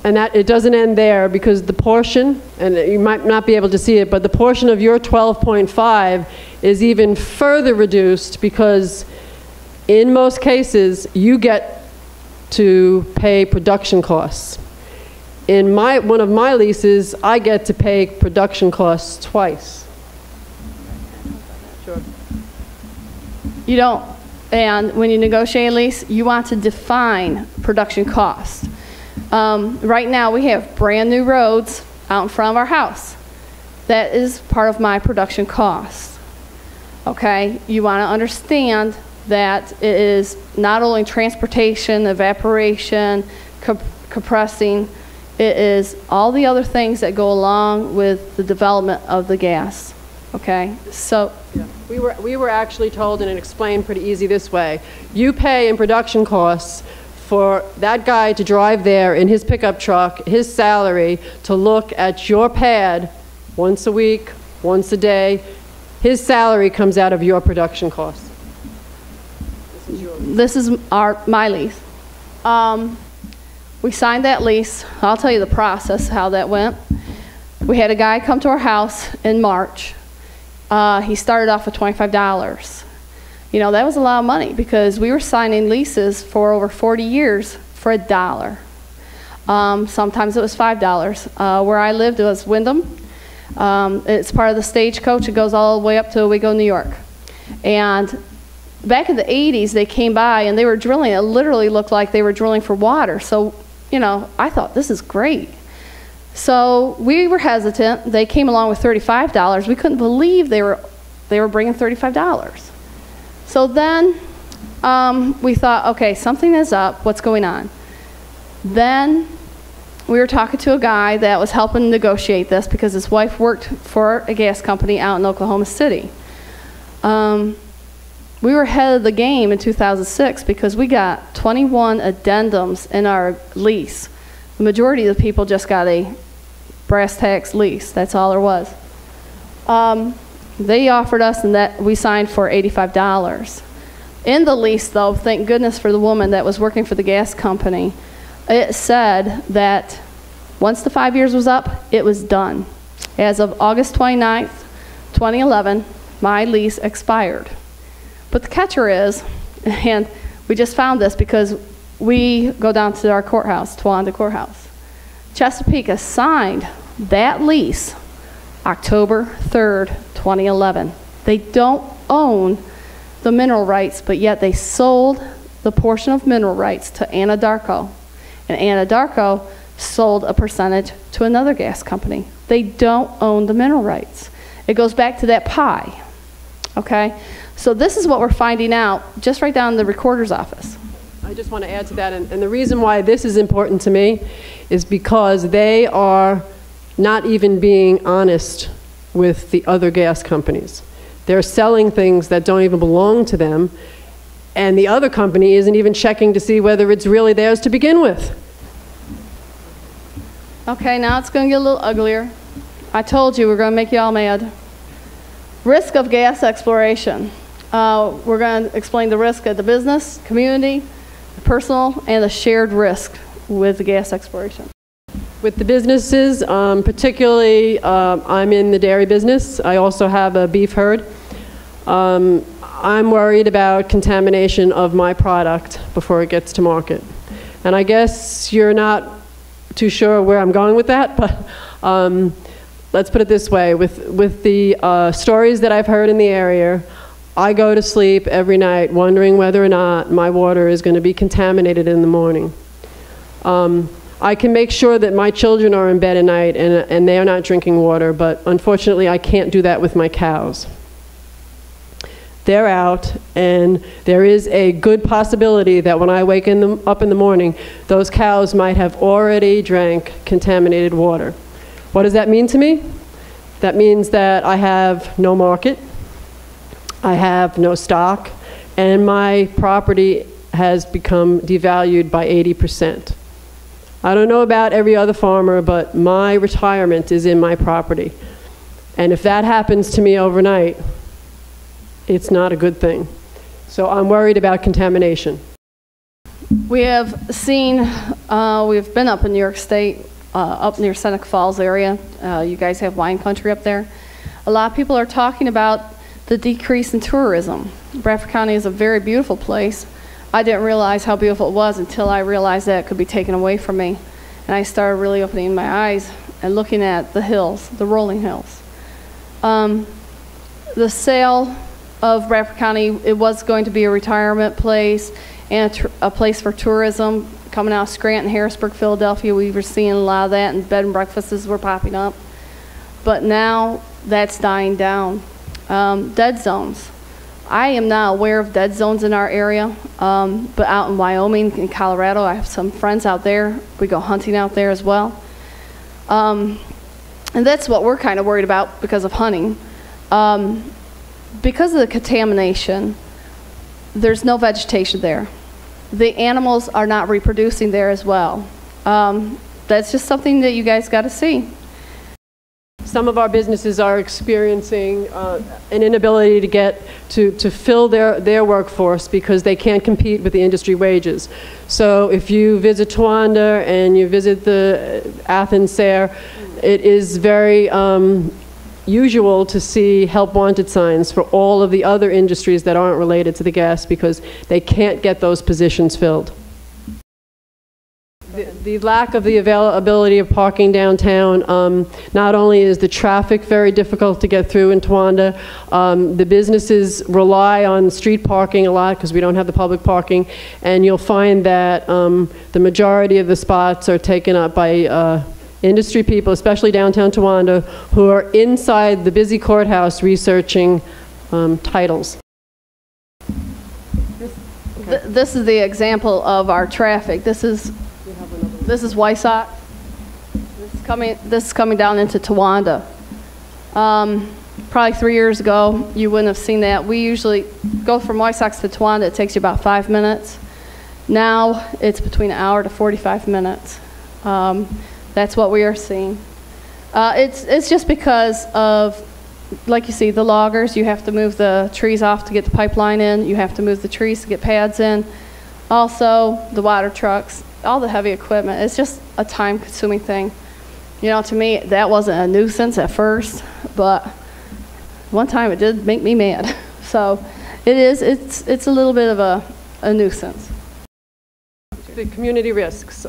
And that it doesn't end there, because the portion, and you might not be able to see it, but the portion of your 12.5 is even further reduced, because in most cases you get to pay production costs. In one of my leases, I get to pay production costs twice. Sure. You don't, and when you negotiate a lease, you want to define production costs. Right now, we have brand new roads out in front of our house. That is part of my production cost. Okay, you want to understand that it is not only transportation, evaporation, compressing. It is all the other things that go along with the development of the gas. Okay, so yeah. We were actually told, and it explained pretty easy this way: you pay in production costs for that guy to drive there in his pickup truck, his salary, to look at your pad once a week, once a day. His salary comes out of your production costs. This is my lease. We signed that lease. I'll tell you the process, how that went. We had a guy come to our house in March. He started off with $25. You know, that was a lot of money, because we were signing leases for over 40 years for $1. Sometimes it was $5. Where I lived, it was Wyndham. It's part of the Stagecoach. It goes all the way up to Owego, New York. And back in the 80s, they came by and they were drilling. It literally looked like they were drilling for water. So, you know, I thought, this is great. So we were hesitant. They came along with $35. We couldn't believe they were bringing $35. So then we thought, okay, something is up. What's going on? Then we were talking to a guy that was helping negotiate this, because his wife worked for a gas company out in Oklahoma City. We were ahead of the game in 2006 because we got 21 addendums in our lease. The majority of the people just got a brass tacks lease. That's all there was. They offered us, and that we signed for $85. In the lease, though, thank goodness for the woman that was working for the gas company, it said that once the 5 years was up, it was done. As of August 29th, 2011, my lease expired. But the catcher is, and we just found this because we go down to our courthouse, Towanda Courthouse. Chesapeake signed that lease October 3rd, 2011. They don't own the mineral rights, but yet they sold the portion of mineral rights to Anadarko. And Anadarko sold a percentage to another gas company. They don't own the mineral rights. It goes back to that pie, okay? So this is what we're finding out just right down in the recorder's office. I just want to add to that, and the reason why this is important to me is because they are not even being honest with the other gas companies. They're selling things that don't even belong to them, and the other company isn't even checking to see whether it's really theirs to begin with. Okay, now it's going to get a little uglier. I told you we're going to make you all mad. Risk of gas exploration. We're going to explain the risk of the business, community, the personal, and the shared risk with the gas exploration. With the businesses, particularly, I'm in the dairy business. I also have a beef herd. I'm worried about contamination of my product before it gets to market. And I guess you're not too sure where I'm going with that, but let's put it this way. With the stories that I've heard in the area, I go to sleep every night wondering whether or not my water is going to be contaminated in the morning. I can make sure that my children are in bed at night and they are not drinking water, but unfortunately I can't do that with my cows. They're out, and there is a good possibility that when I wake up in the morning, those cows might have already drank contaminated water. What does that mean to me? That means that I have no market, I have no stock, and my property has become devalued by 80%. I don't know about every other farmer, but my retirement is in my property. And if that happens to me overnight, it's not a good thing. So I'm worried about contamination. We have seen, we've been up in New York State, up near Seneca Falls area. You guys have wine country up there. A lot of people are talking about the decrease in tourism. Bradford County is a very beautiful place. I didn't realize how beautiful it was until I realized that it could be taken away from me. And I started really opening my eyes and looking at the hills, the rolling hills. The sale of Bradford County, it was going to be a retirement place and a place for tourism coming out of Scranton, Harrisburg, Philadelphia. We were seeing a lot of that, and bed and breakfasts were popping up. But now that's dying down. Dead zones. I am not aware of dead zones in our area, but out in Wyoming and Colorado, I have some friends out there. We go hunting out there as well. And that's what we're kind of worried about because of hunting. Because of the contamination, there's no vegetation there. The animals are not reproducing there as well. That's just something that you guys got to see. Some of our businesses are experiencing an inability to get to fill their workforce because they can't compete with the industry wages. So if you visit Towanda and you visit the Athens Sayre, it is very usual to see help wanted signs for all of the other industries that aren't related to the gas because they can't get those positions filled. The lack of the availability of parking downtown, not only is the traffic very difficult to get through in Towanda, the businesses rely on street parking a lot because we don't have the public parking, and you'll find that the majority of the spots are taken up by industry people, especially downtown Towanda, who are inside the busy courthouse researching titles. This is the example of our traffic. This is Wysocks. This is coming down into Towanda. Probably 3 years ago, you wouldn't have seen that. We usually go from Wysocks to Towanda. It takes you about 5 minutes. Now it's between an hour to 45 minutes. That's what we are seeing. It's just because of, like you see, the loggers. You have to move the trees off to get the pipeline in. You have to move the trees to get pads in. Also, the water trucks, all the heavy equipment. It's just a time-consuming thing. You know, to me, that wasn't a nuisance at first, but one time it did make me mad. So it's a little bit of a nuisance. The community risks.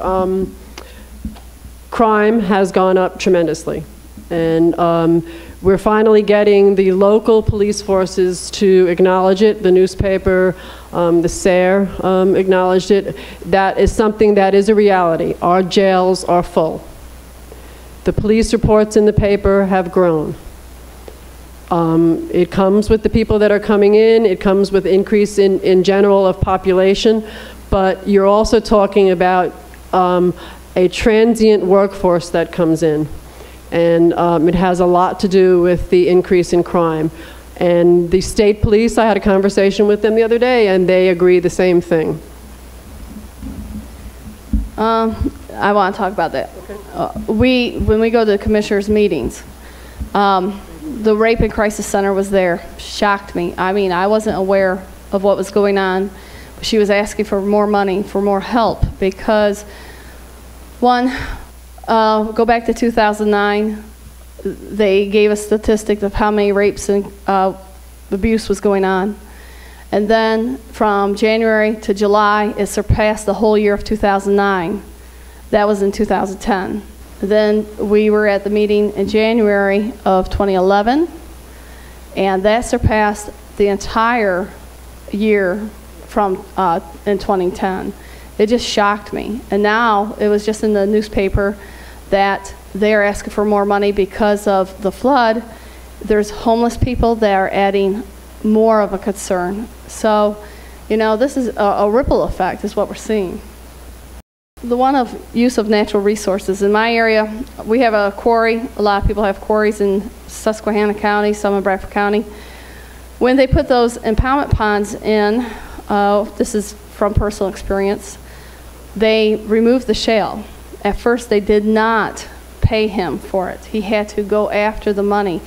Crime has gone up tremendously, and we're finally getting the local police forces to acknowledge it. The newspaper, the Sayre, acknowledged it. That is something that is a reality. Our jails are full. The police reports in the paper have grown. It comes with the people that are coming in. It comes with increase in general of population, but you're also talking about a transient workforce that comes in. and it has a lot to do with the increase in crime. And the state police, I had a conversation with them the other day, and they agree the same thing. I want to talk about that. Okay. When we go to the commissioners' meetings, the Rape and Crisis Center was there. Shocked me. I mean, I wasn't aware of what was going on. She was asking for more money, for more help, because one, go back to 2009, they gave a statistic of how many rapes and abuse was going on. And then from January to July, it surpassed the whole year of 2009. That was in 2010. Then we were at the meeting in January of 2011, and that surpassed the entire year from in 2010. It just shocked me. And now it was just in the newspaper that they're asking for more money because of the flood. There's homeless people that are adding more of a concern. So, you know, this is a ripple effect is what we're seeing. The one of use of natural resources. In my area, we have a quarry. A lot of people have quarries in Susquehanna County, some in Bradford County. When they put those impoundment ponds in, this is from personal experience, they removed the shale. At first, they did not pay him for it. He had to go after the money.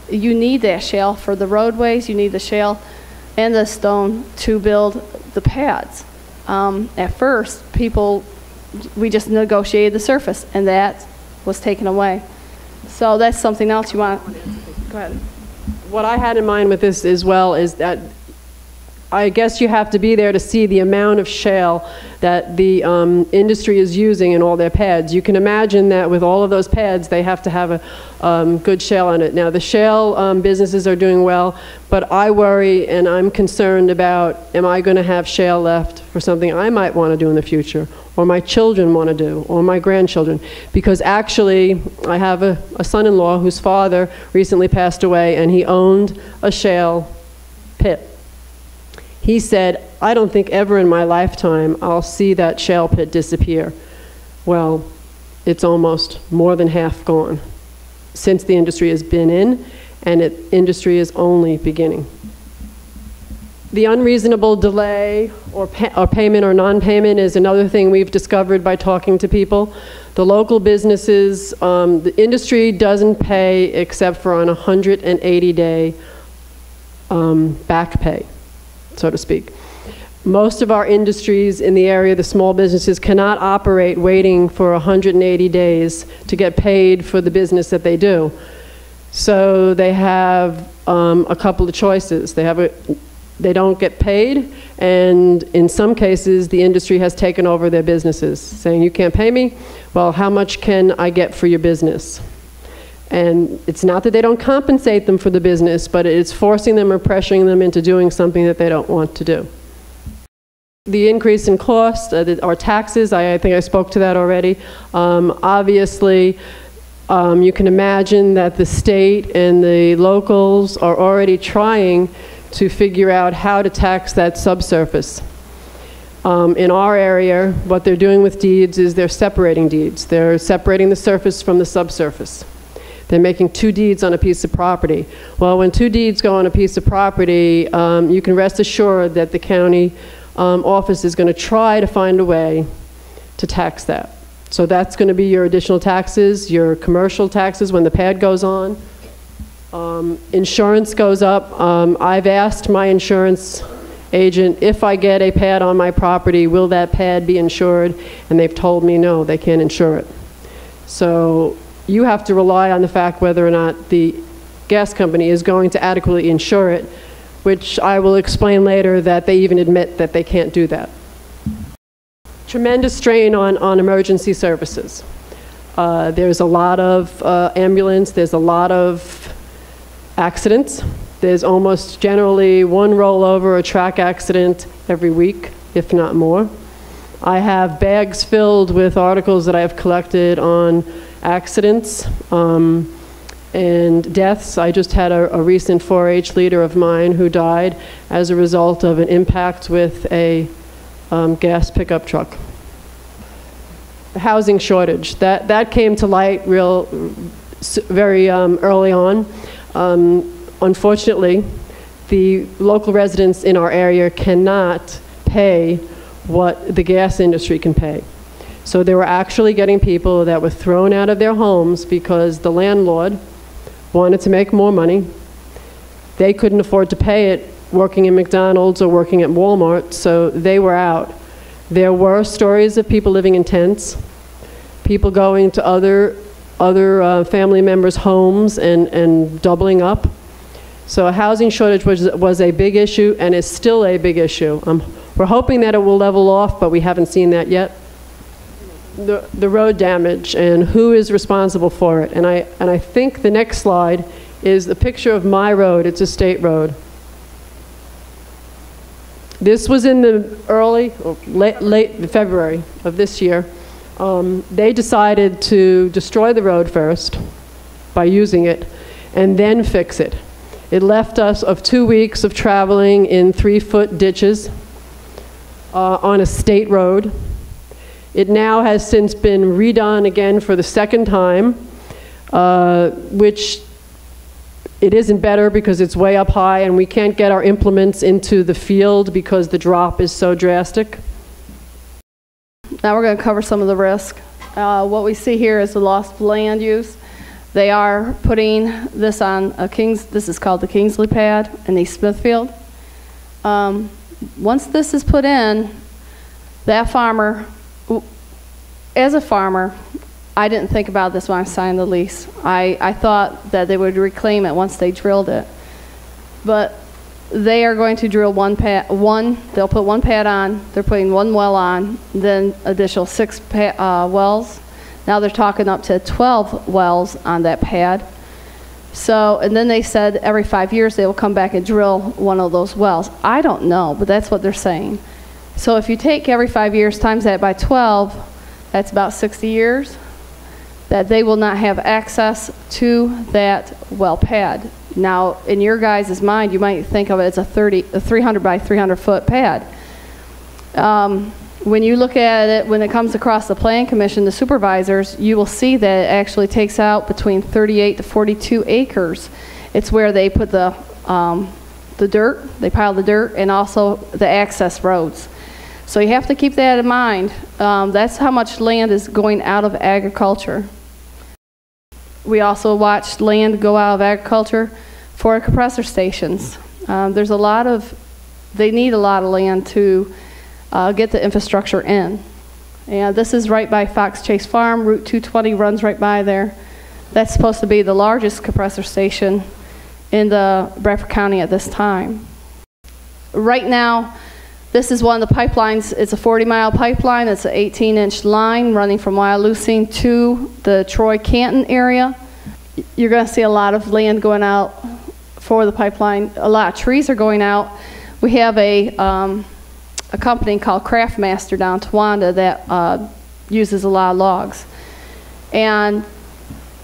You need that shale for the roadways. You need the shale and the stone to build the pads. At first, we just negotiated the surface, and that was taken away. So that's something else you want. Go ahead. What I had in mind with this as well is that I guess you have to be there to see the amount of shale that the industry is using in all their pads. You can imagine that with all of those pads, they have to have a good shale on it. Now, the shale businesses are doing well, but I worry and I'm concerned about, am I going to have shale left for something I might want to do in the future, or my children want to do, or my grandchildren? Because actually, I have a son-in-law whose father recently passed away, and he owned a shale pit. He said, I don't think ever in my lifetime I'll see that shale pit disappear. Well, it's almost more than half gone since the industry has been in, and industry is only beginning. The unreasonable delay or payment or non-payment is another thing we've discovered by talking to people. The local businesses, the industry doesn't pay except for on a 180-day back pay, so to speak. Most of our industries in the area, the small businesses, cannot operate waiting for 180 days to get paid for the business that they do. So they have a couple of choices. They don't get paid, and in some cases, the industry has taken over their businesses, saying, you can't pay me? Well, how much can I get for your business? And it's not that they don't compensate them for the business, but it's forcing them or pressuring them into doing something that they don't want to do. The increase in cost, or taxes, I think I spoke to that already. Obviously, you can imagine that the state and the locals are already trying to figure out how to tax that subsurface. In our area, what they're doing with deeds is they're separating deeds. They're separating the surface from the subsurface. They're making 2 deeds on a piece of property. Well, when 2 deeds go on a piece of property, you can rest assured that the county office is going to try to find a way to tax that. So that's going to be your additional taxes, your commercial taxes when the pad goes on. Insurance goes up. I've asked my insurance agent, if I get a pad on my property, will that pad be insured? And they've told me no, they can't insure it. So you have to rely on the fact whether or not the gas company is going to adequately insure it, which I will explain later that they even admit that they can't do that. Tremendous strain on emergency services. There's a lot of ambulance, there's a lot of accidents. There's almost generally 1 rollover or track accident every week, if not more. I have bags filled with articles that I have collected on accidents and deaths. I just had a recent 4-H leader of mine who died as a result of an impact with a gas pickup truck. The housing shortage, that came to light real very early on. Unfortunately, the local residents in our area cannot pay what the gas industry can pay. So they were actually getting people that were thrown out of their homes because the landlord wanted to make more money. They couldn't afford to pay it working at McDonald's or working at Walmart, so they were out. There were stories of people living in tents, people going to other family members' homes and doubling up. So a housing shortage was a big issue and is still a big issue. We're hoping that it will level off, but we haven't seen that yet. The road damage and who is responsible for it. And I think the next slide is the picture of my road. It's a state road. This was in the late February of this year. They decided to destroy the road first by using it and then fix it. It left us of 2 weeks of traveling in 3-foot ditches on a state road. It now has since been redone again for the second time, which it isn't better because it's way up high and we can't get our implements into the field because the drop is so drastic. Now we're going to cover some of the risk. What we see here is the loss of land use. They are putting this on this is called the Kingsley pad in East Smithfield. Once this is put in, that farmer, as a farmer, I didn't think about this when I signed the lease. I thought that they would reclaim it once they drilled it. But they are going to drill they'll put one pad on, they're putting one well on, then additional 6 wells. Now they're talking up to 12 wells on that pad. So, and then they said every 5 years they will come back and drill one of those wells. I don't know, but that's what they're saying. So if you take every 5 years times that by 12, that's about 60 years that they will not have access to that well pad. Now, in your guys' mind, you might think of it as a 300 by 300 foot pad. When you look at it, when it comes across the Plan Commission, the supervisors, you will see that it actually takes out between 38 to 42 acres. It's where they put the dirt, they pile the dirt, and also the access roads. So you have to keep that in mind. That's how much land is going out of agriculture. We also watched land go out of agriculture for compressor stations. They need a lot of land to get the infrastructure in. And this is right by Fox Chase Farm. Route 220 runs right by there. That's supposed to be the largest compressor station in the Bradford County at this time. Right now, this is one of the pipelines. It's a 40-mile pipeline. It's an 18-inch line running from Wyalusing to the Troy-Canton area. You're going to see a lot of land going out for the pipeline. A lot of trees are going out. We have a company called Craftmaster down in Towanda that uses a lot of logs. And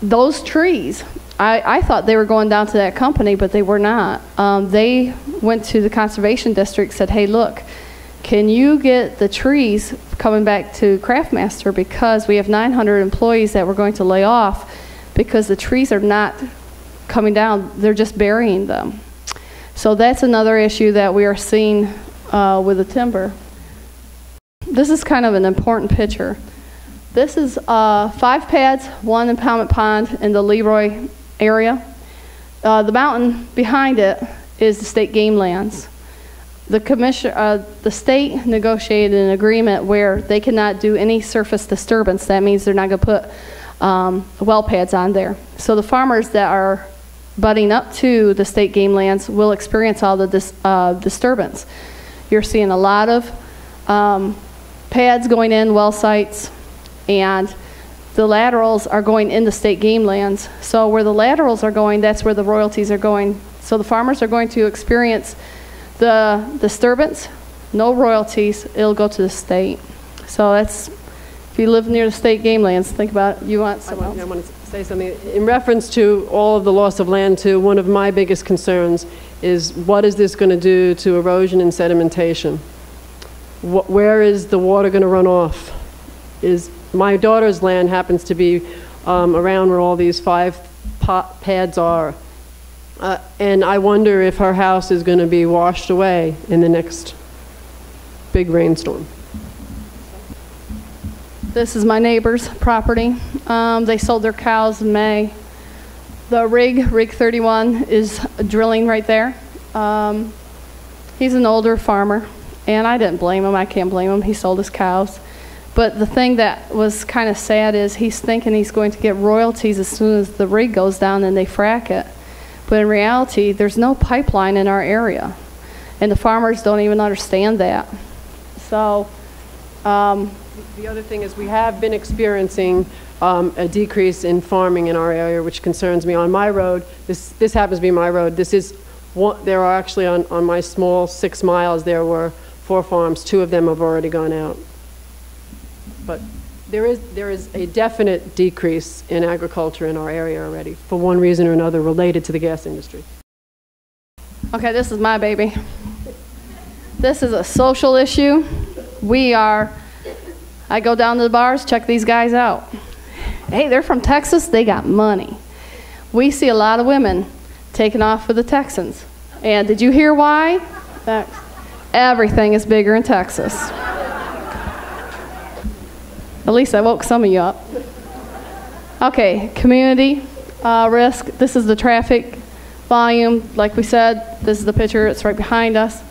those trees, I thought they were going down to that company, but they were not. They went to the conservation district, said, hey, look, can you get the trees coming back to Craftmaster because we have 900 employees that we're going to lay off because the trees are not coming down, they're just burying them. So that's another issue that we are seeing with the timber. This is kind of an important picture. This is 5 pads, 1 impoundment pond in the Leroy area. The mountain behind it is the state game lands. The state negotiated an agreement where they cannot do any surface disturbance. That means they're not going to put well pads on there. So the farmers that are butting up to the state game lands will experience all the disturbance. You're seeing a lot of pads going in, well sites, and the laterals are going into state game lands. So where the laterals are going, that's where the royalties are going. So the farmers are going to experience the disturbance, no royalties, it'll go to the state. So that's, if you live near the state game lands, think about it. You want someone else? I want to say something. In reference to all of the loss of land too, one of my biggest concerns is what is this going to do to erosion and sedimentation? Where is the water going to run off? My daughter's land happens to be around where all these 5 pads are. And I wonder if her house is going to be washed away in the next big rainstorm. This is my neighbor's property. They sold their cows in May. The rig 31, is drilling right there. He's an older farmer, and I didn't blame him. I can't blame him. He sold his cows. But the thing that was kind of sad is he's thinking he's going to get royalties as soon as the rig goes down and they frack it. But in reality, there's no pipeline in our area, and the farmers don't even understand that. So, the other thing is we have been experiencing a decrease in farming in our area, which concerns me. On my road, this happens to be my road. This is one, there are actually on my small 6 miles, there were 4 farms. 2 of them have already gone out. But there is a definite decrease in agriculture in our area already, for one reason or another, related to the gas industry. okay, this is my baby. This is a social issue. I go down to the bars, check these guys out. Hey, they're from Texas, they got money. We see a lot of women taking off with the Texans. And did you hear why? Everything is bigger in Texas. At least I woke some of you up. Okay, community risk. This is the traffic volume. Like we said, this is the picture. It's right behind us.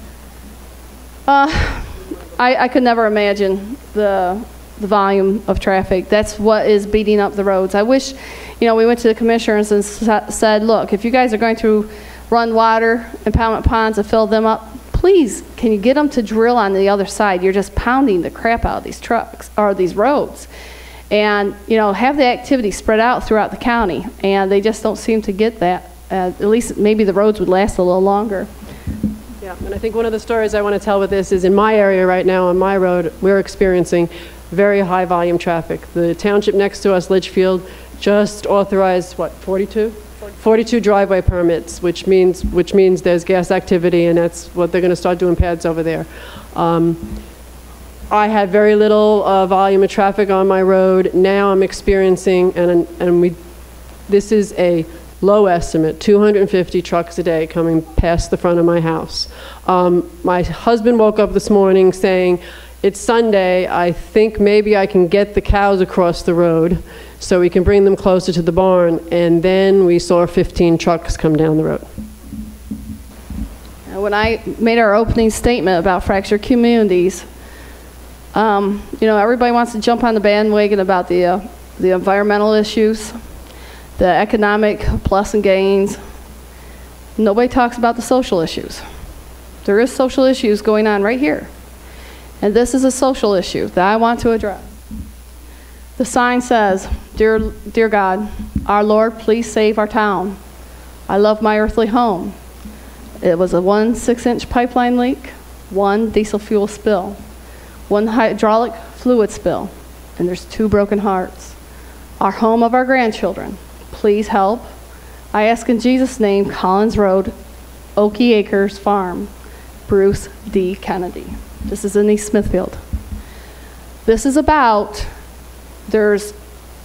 I could never imagine the volume of traffic. That's what is beating up the roads. I wish, we went to the commissioners and said, look, if you guys are going to run water impoundment ponds and fill them up, please, can you get them to drill on the other side? You're just pounding the crap out of these trucks or these roads. And, have the activity spread out throughout the county. And they just don't seem to get that. At least maybe the roads would last a little longer. Yeah, and I think one of the stories I want to tell with this is in my area right now, on my road, we're experiencing very high volume traffic. The township next to us, Litchfield, just authorized, 42 driveway permits, which means there's gas activity, and that's what they're going to start doing pads over there. I had very little volume of traffic on my road. Now I'm experiencing, this is a low estimate, 250 trucks a day coming past the front of my house. My husband woke up this morning saying, it's Sunday, I think maybe I can get the cows across the road so we can bring them closer to the barn. And then we saw 15 trucks come down the road. When I made our opening statement about fractured communities, everybody wants to jump on the bandwagon about the environmental issues, the economic plus and gains. Nobody talks about the social issues. There is social issues going on right here. And this is a social issue that I want to address. The sign says, Dear God, our Lord, please save our town. I love my earthly home. It was a 1 6-inch pipeline leak, 1 diesel fuel spill, 1 hydraulic fluid spill, and there's 2 broken hearts. Our home of our grandchildren. Please help. I ask in Jesus' name, Collins Road, Oakey Acres Farm, Bruce D. Kennedy. This is in East Smithfield. This is about, there's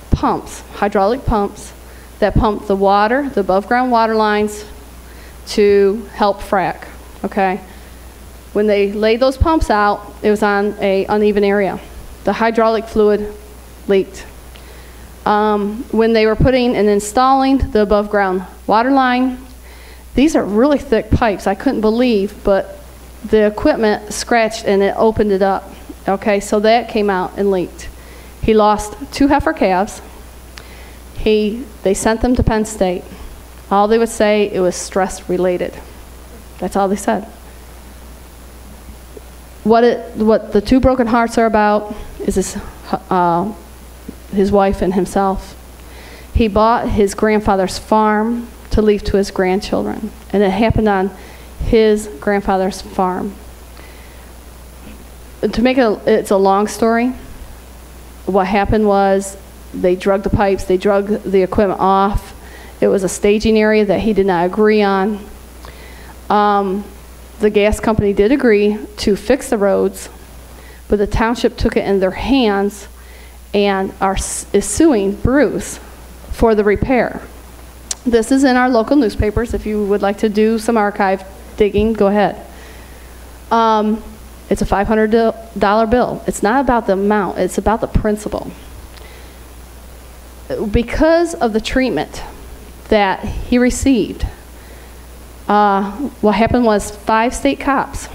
pumps, hydraulic pumps, that pump the water, the above ground water lines to help frack, okay? When they laid those pumps out, it was on an uneven area. The hydraulic fluid leaked. When they were putting and installing the above ground water line, these are really thick pipes. I couldn't believe, but the equipment scratched and it opened it up. Okay, so that came out and leaked. He lost 2 heifer calves. They sent them to Penn State. All they would say, it was stress related. That's all they said. What the 2 broken hearts are about is his wife and himself. He bought his grandfather's farm to leave to his grandchildren, and it happened on his grandfather's farm. To make it's a long story, what happened was they drug the pipes, they drug the equipment off. It was a staging area that he did not agree on. The gas company did agree to fix the roads, but the township took it in their hands and is suing Bruce for the repair. This is in our local newspapers. If you would like to do some archive digging, go ahead. It's a $500 bill. It's not about the amount, it's about the principle. Because of the treatment that he received, what happened was 5 state cops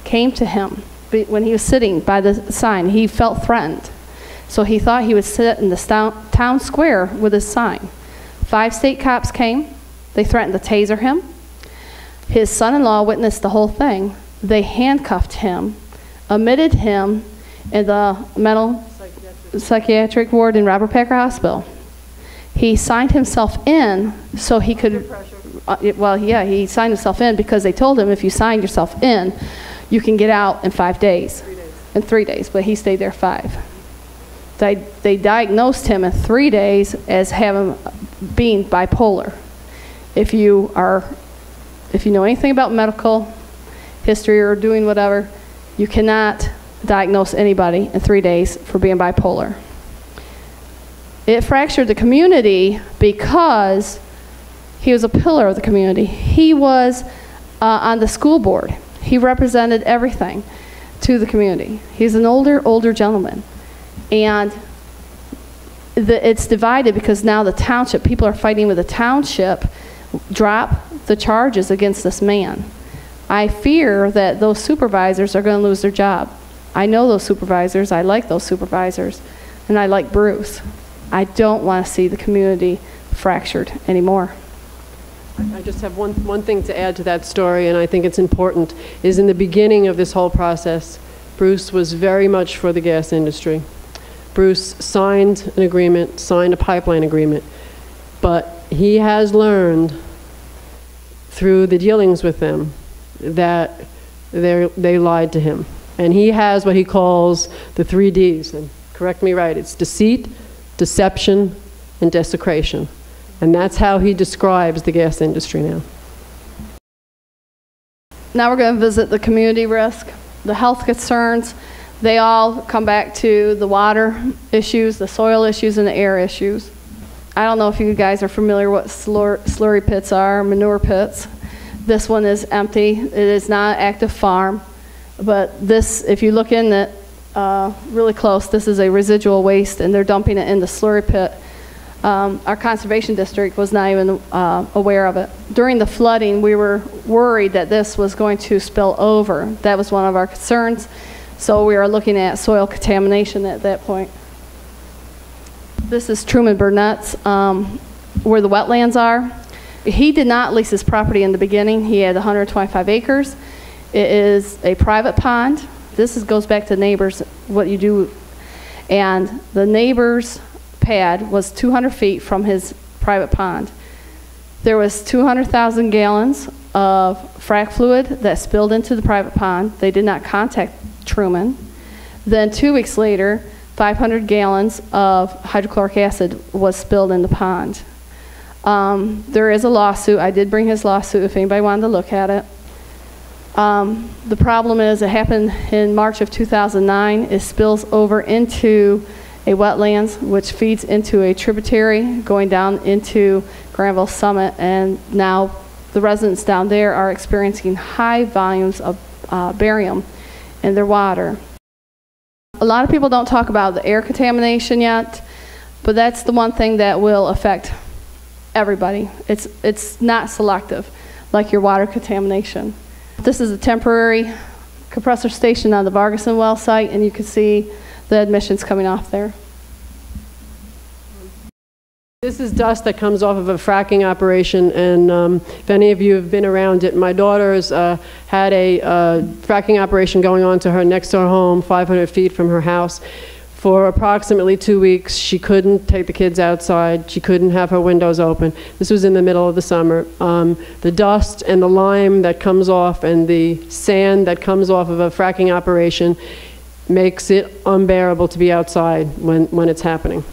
came to him when he was sitting by the sign. He felt threatened. So he thought he would sit in the town square with his sign. 5 state cops came. They threatened to taser him. His son-in-law witnessed the whole thing. They handcuffed him, admitted him in the mental psychiatric ward in Robert Packer Hospital. He signed himself in so he could, he signed himself in because they told him if you sign yourself in, you can get out in 5 days. 3 days. In 3 days, but he stayed there 5. They diagnosed him in 3 days as being bipolar. If you know anything about medical history or doing whatever, you cannot diagnose anybody in 3 days for being bipolar. It fractured the community because he was a pillar of the community. He was on the school board. He represented everything to the community. He's an older gentleman. And it's divided because now the township, people are fighting with the township, drop the charges against this man. I fear that those supervisors are going to lose their job. I know those supervisors. I like those supervisors. And I like Bruce. I don't want to see the community fractured anymore. I just have one thing to add to that story, and I think it's important, is in the beginning of this whole process, Bruce was very much for the gas industry. Bruce signed an agreement, signed a pipeline agreement, but he has learned through the dealings with them that they lied to him. And he has what he calls the 3 Ds, and correct me right, it's deceit, deception, and desecration. And that's how he describes the gas industry now. Now we're going to visit the community risk, the health concerns. They all come back to the water issues, the soil issues, and the air issues. I don't know if you guys are familiar what slurry pits are, manure pits. This one is empty. It is not an active farm. But this, if you look in it really close, this is a residual waste, and they're dumping it in the slurry pit. Our conservation district was not even aware of it. During the flooding, we were worried that this was going to spill over. That was one of our concerns. So we are looking at soil contamination at that point. This is Truman Burnett's, where the wetlands are. He did not lease his property in the beginning. He had 125 acres. It is a private pond. This goes back to neighbors, what you do. And the neighbor's pad was 200 feet from his private pond. There was 200,000 gallons of frac fluid that spilled into the private pond. They did not contact Truman. Then 2 weeks later, 500 gallons of hydrochloric acid was spilled in the pond. There is a lawsuit. I did bring his lawsuit if anybody wanted to look at it. The problem is it happened in March of 2009. It spills over into a wetlands, which feeds into a tributary going down into Granville Summit, and now the residents down there are experiencing high volumes of barium in their water. A lot of people don't talk about the air contamination yet, but that's the one thing that will affect everybody. It's not selective like your water contamination. This is a temporary compressor station on the Vargason well site, and you can see the admissions coming off there. This is dust that comes off of a fracking operation, and if any of you have been around it, my daughter's had a fracking operation going on to her next to her home, 500 feet from her house. For approximately 2 weeks, she couldn't take the kids outside. She couldn't have her windows open. This was in the middle of the summer. The dust and the lime that comes off and the sand that comes off of a fracking operation makes it unbearable to be outside when it's happening.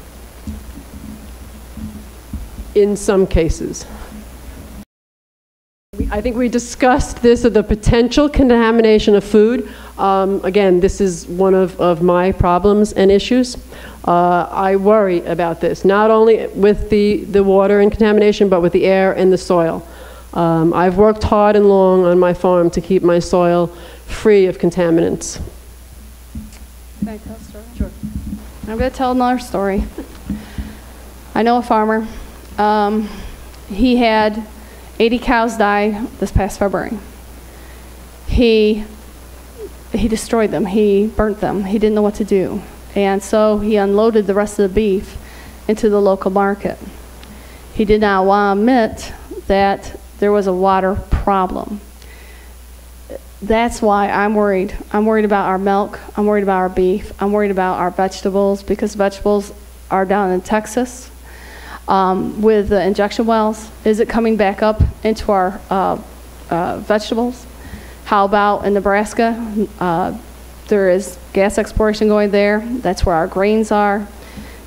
In some cases. I think we discussed this, of the potential contamination of food. Again, this is one of my problems and issues. I worry about this, not only with the water and contamination, but with the air and the soil. I've worked hard and long on my farm to keep my soil free of contaminants. Can I tell a story? Sure. I'm going to tell another story. I know a farmer. He had 80 cows die this past February. He destroyed them. He burnt them. He didn't know what to do. And so he unloaded the rest of the beef into the local market. He did not want to admit that there was a water problem. That's why I'm worried. I'm worried about our milk. I'm worried about our beef. I'm worried about our vegetables, because vegetables are down in Texas with the injection wells. Is it coming back up into our vegetables? How about in Nebraska? There is gas exploration going there. That's where our grains are.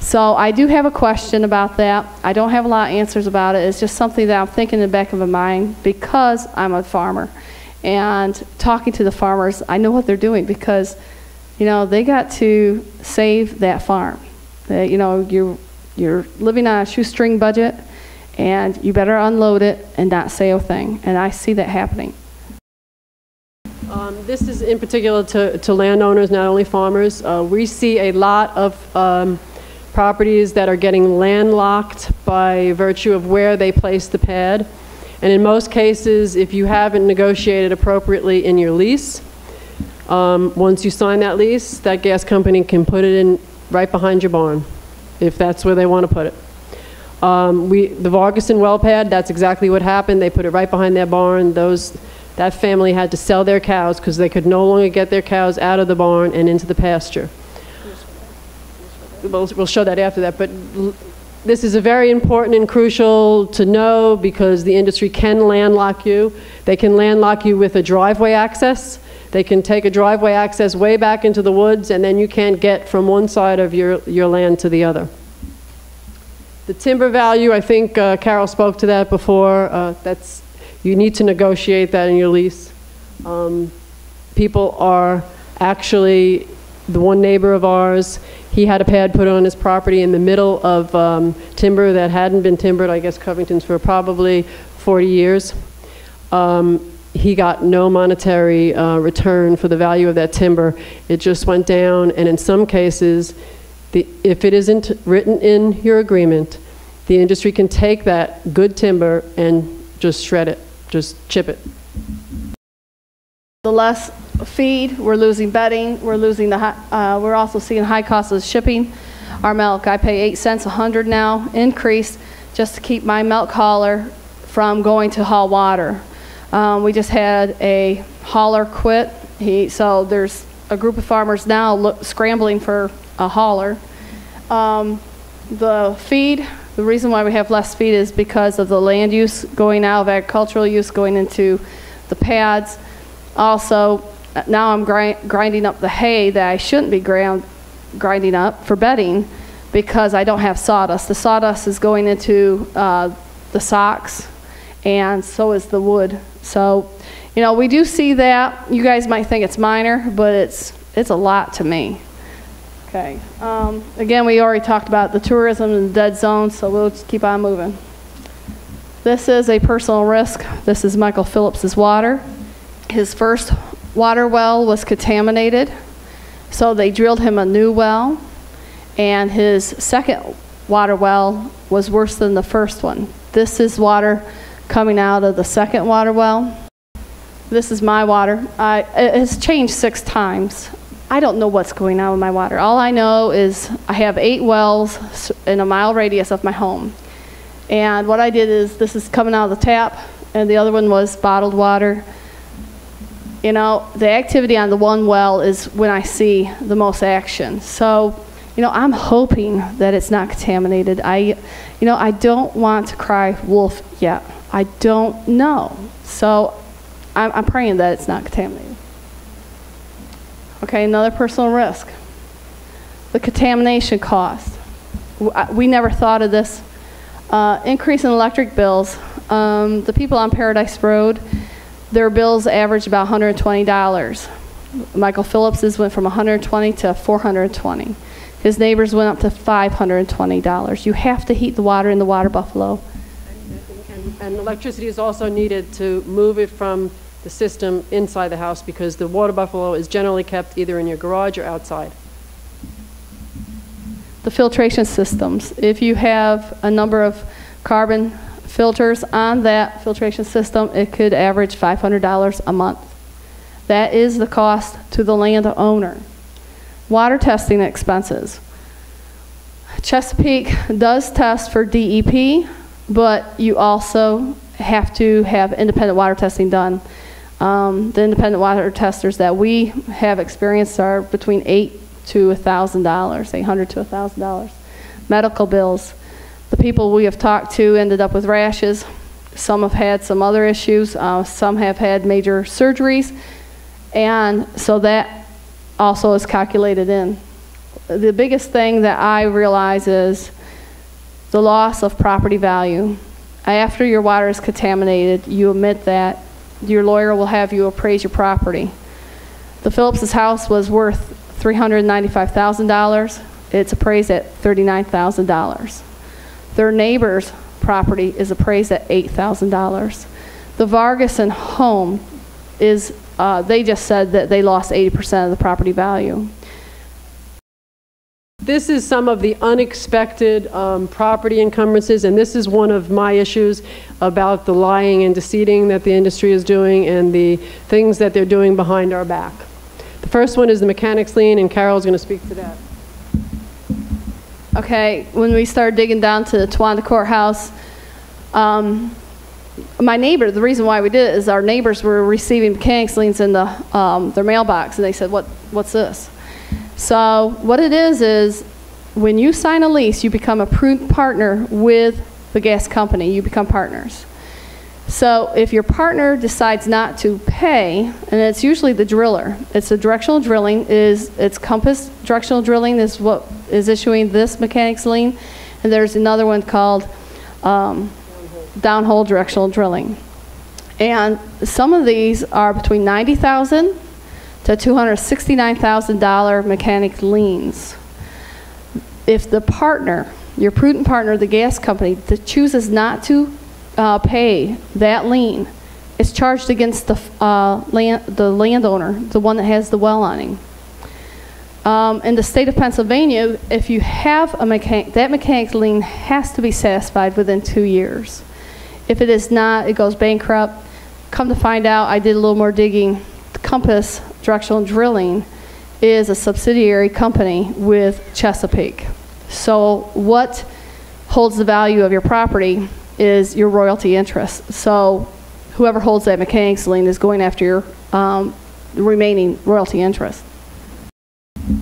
So I do have a question about that. I don't have a lot of answers about it. It's just something that I'm thinking in the back of my mind because I'm a farmer. And talking to the farmers, I know what they're doing because, you know, they got to save that farm. You know, you're living on a shoestring budget, and you better unload it and not say a thing. And I see that happening. This is in particular to landowners, not only farmers. We see a lot of properties that are getting landlocked by virtue of where they place the pad. And in most cases, if you haven't negotiated appropriately in your lease, once you sign that lease, that gas company can put it in right behind your barn, if that's where they want to put it. The Vargason well pad, that's exactly what happened. They put it right behind their barn. That family had to sell their cows because they could no longer get their cows out of the barn and into the pasture. We'll show that after that, but this is a very important and crucial to know because the industry can landlock you. They can landlock you with a driveway access. They can take a driveway access way back into the woods, and then you can't get from one side of your land to the other. The timber value, I think Carol spoke to that before. You need to negotiate that in your lease. People are actually, the one neighbor of ours, he had a pad put on his property in the middle of timber that hadn't been timbered, I guess Covington's, for probably 40 years. He got no monetary return for the value of that timber. It just went down, and in some cases, if it isn't written in your agreement, the industry can take that good timber and just shred it, just chip it. The less feed, we're losing bedding, we're losing we're also seeing high costs of shipping our milk. I pay 8 cents a hundred now, increase, just to keep my milk hauler from going to haul water. We just had a hauler quit, so there's a group of farmers now scrambling for a hauler. The feed, the reason why we have less feed is because of the land use going out of agricultural use going into the pads. Also, now I'm grinding up the hay that I shouldn't be grinding up for bedding because I don't have sawdust. The sawdust is going into the socks, and so is the wood. So, you know, we do see that. You guys might think it's minor, but it's a lot to me. Okay. Again, we already talked about the tourism and the dead zone, so we'll just keep on moving. This is a personal risk. This is Michael Phillips's water. His first water well was contaminated, so they drilled him a new well, and his second water well was worse than the first one. This is water coming out of the second water well. This is my water. It has changed 6 times. I don't know what's going on with my water. All I know is I have 8 wells in a mile radius of my home. And what I did is, this is coming out of the tap, and the other one was bottled water. You know, the activity on the one well is when I see the most action. So, you know, I'm hoping that it's not contaminated. You know, I don't want to cry wolf yet. I don't know. So I'm praying that it's not contaminated. Okay, another personal risk. The contamination cost. We never thought of this. Increase in electric bills. The people on Paradise Road, their bills average about $120. Michael Phillips's went from $120 to $420. His neighbors went up to $520. You have to heat the water in the water buffalo. And electricity is also needed to move it from the system inside the house because the water buffalo is generally kept either in your garage or outside. The filtration systems. If you have a number of carbon filters on that filtration system, it could average $500 a month. That is the cost to the landowner. Water testing expenses. Chesapeake does test for DEP, but you also have to have independent water testing done. The independent water testers that we have experienced are between $800 to $1,000. Medical bills. The people we have talked to ended up with rashes. Some have had some other issues. Some have had major surgeries. And so that also is calculated in. The biggest thing that I realize is the loss of property value. After your water is contaminated, you admit that. Your lawyer will have you appraise your property. The Phillips's house was worth $395,000. It's appraised at $39,000. Their neighbor's property is appraised at $8,000. The Vargason home is, they just said that they lost 80% of the property value. This is some of the unexpected property encumbrances, and this is one of my issues about the lying and deceiving that the industry is doing and the things that they're doing behind our back. The first one is the mechanics lien, and Carol's going to speak to that. Okay, when we started digging down to the Towanda courthouse, my neighbor, the reason why we did it is our neighbors were receiving mechanics liens in the, their mailbox, and they said, what's this? So what it is when you sign a lease, you become a prudent partner with the gas company. You become partners. So if your partner decides not to pay, and it's usually the driller, it's a directional drilling, it's Compass Directional Drilling is what is issuing this mechanics lien, and there's another one called downhole directional drilling. And some of these are between $90,000 to $269,000 mechanic liens. If the partner, your prudent partner, the gas company, that chooses not to pay that lien, it's charged against the landowner, the one that has the well awning. In the state of Pennsylvania, if you have a mechanic, that mechanic's lien has to be satisfied within 2 years. If it is not, it goes bankrupt. Come to find out, I did a little more digging. Compass Directional Drilling is a subsidiary company with Chesapeake. So what holds the value of your property is your royalty interest. So whoever holds that mechanics lien is going after your remaining royalty interest.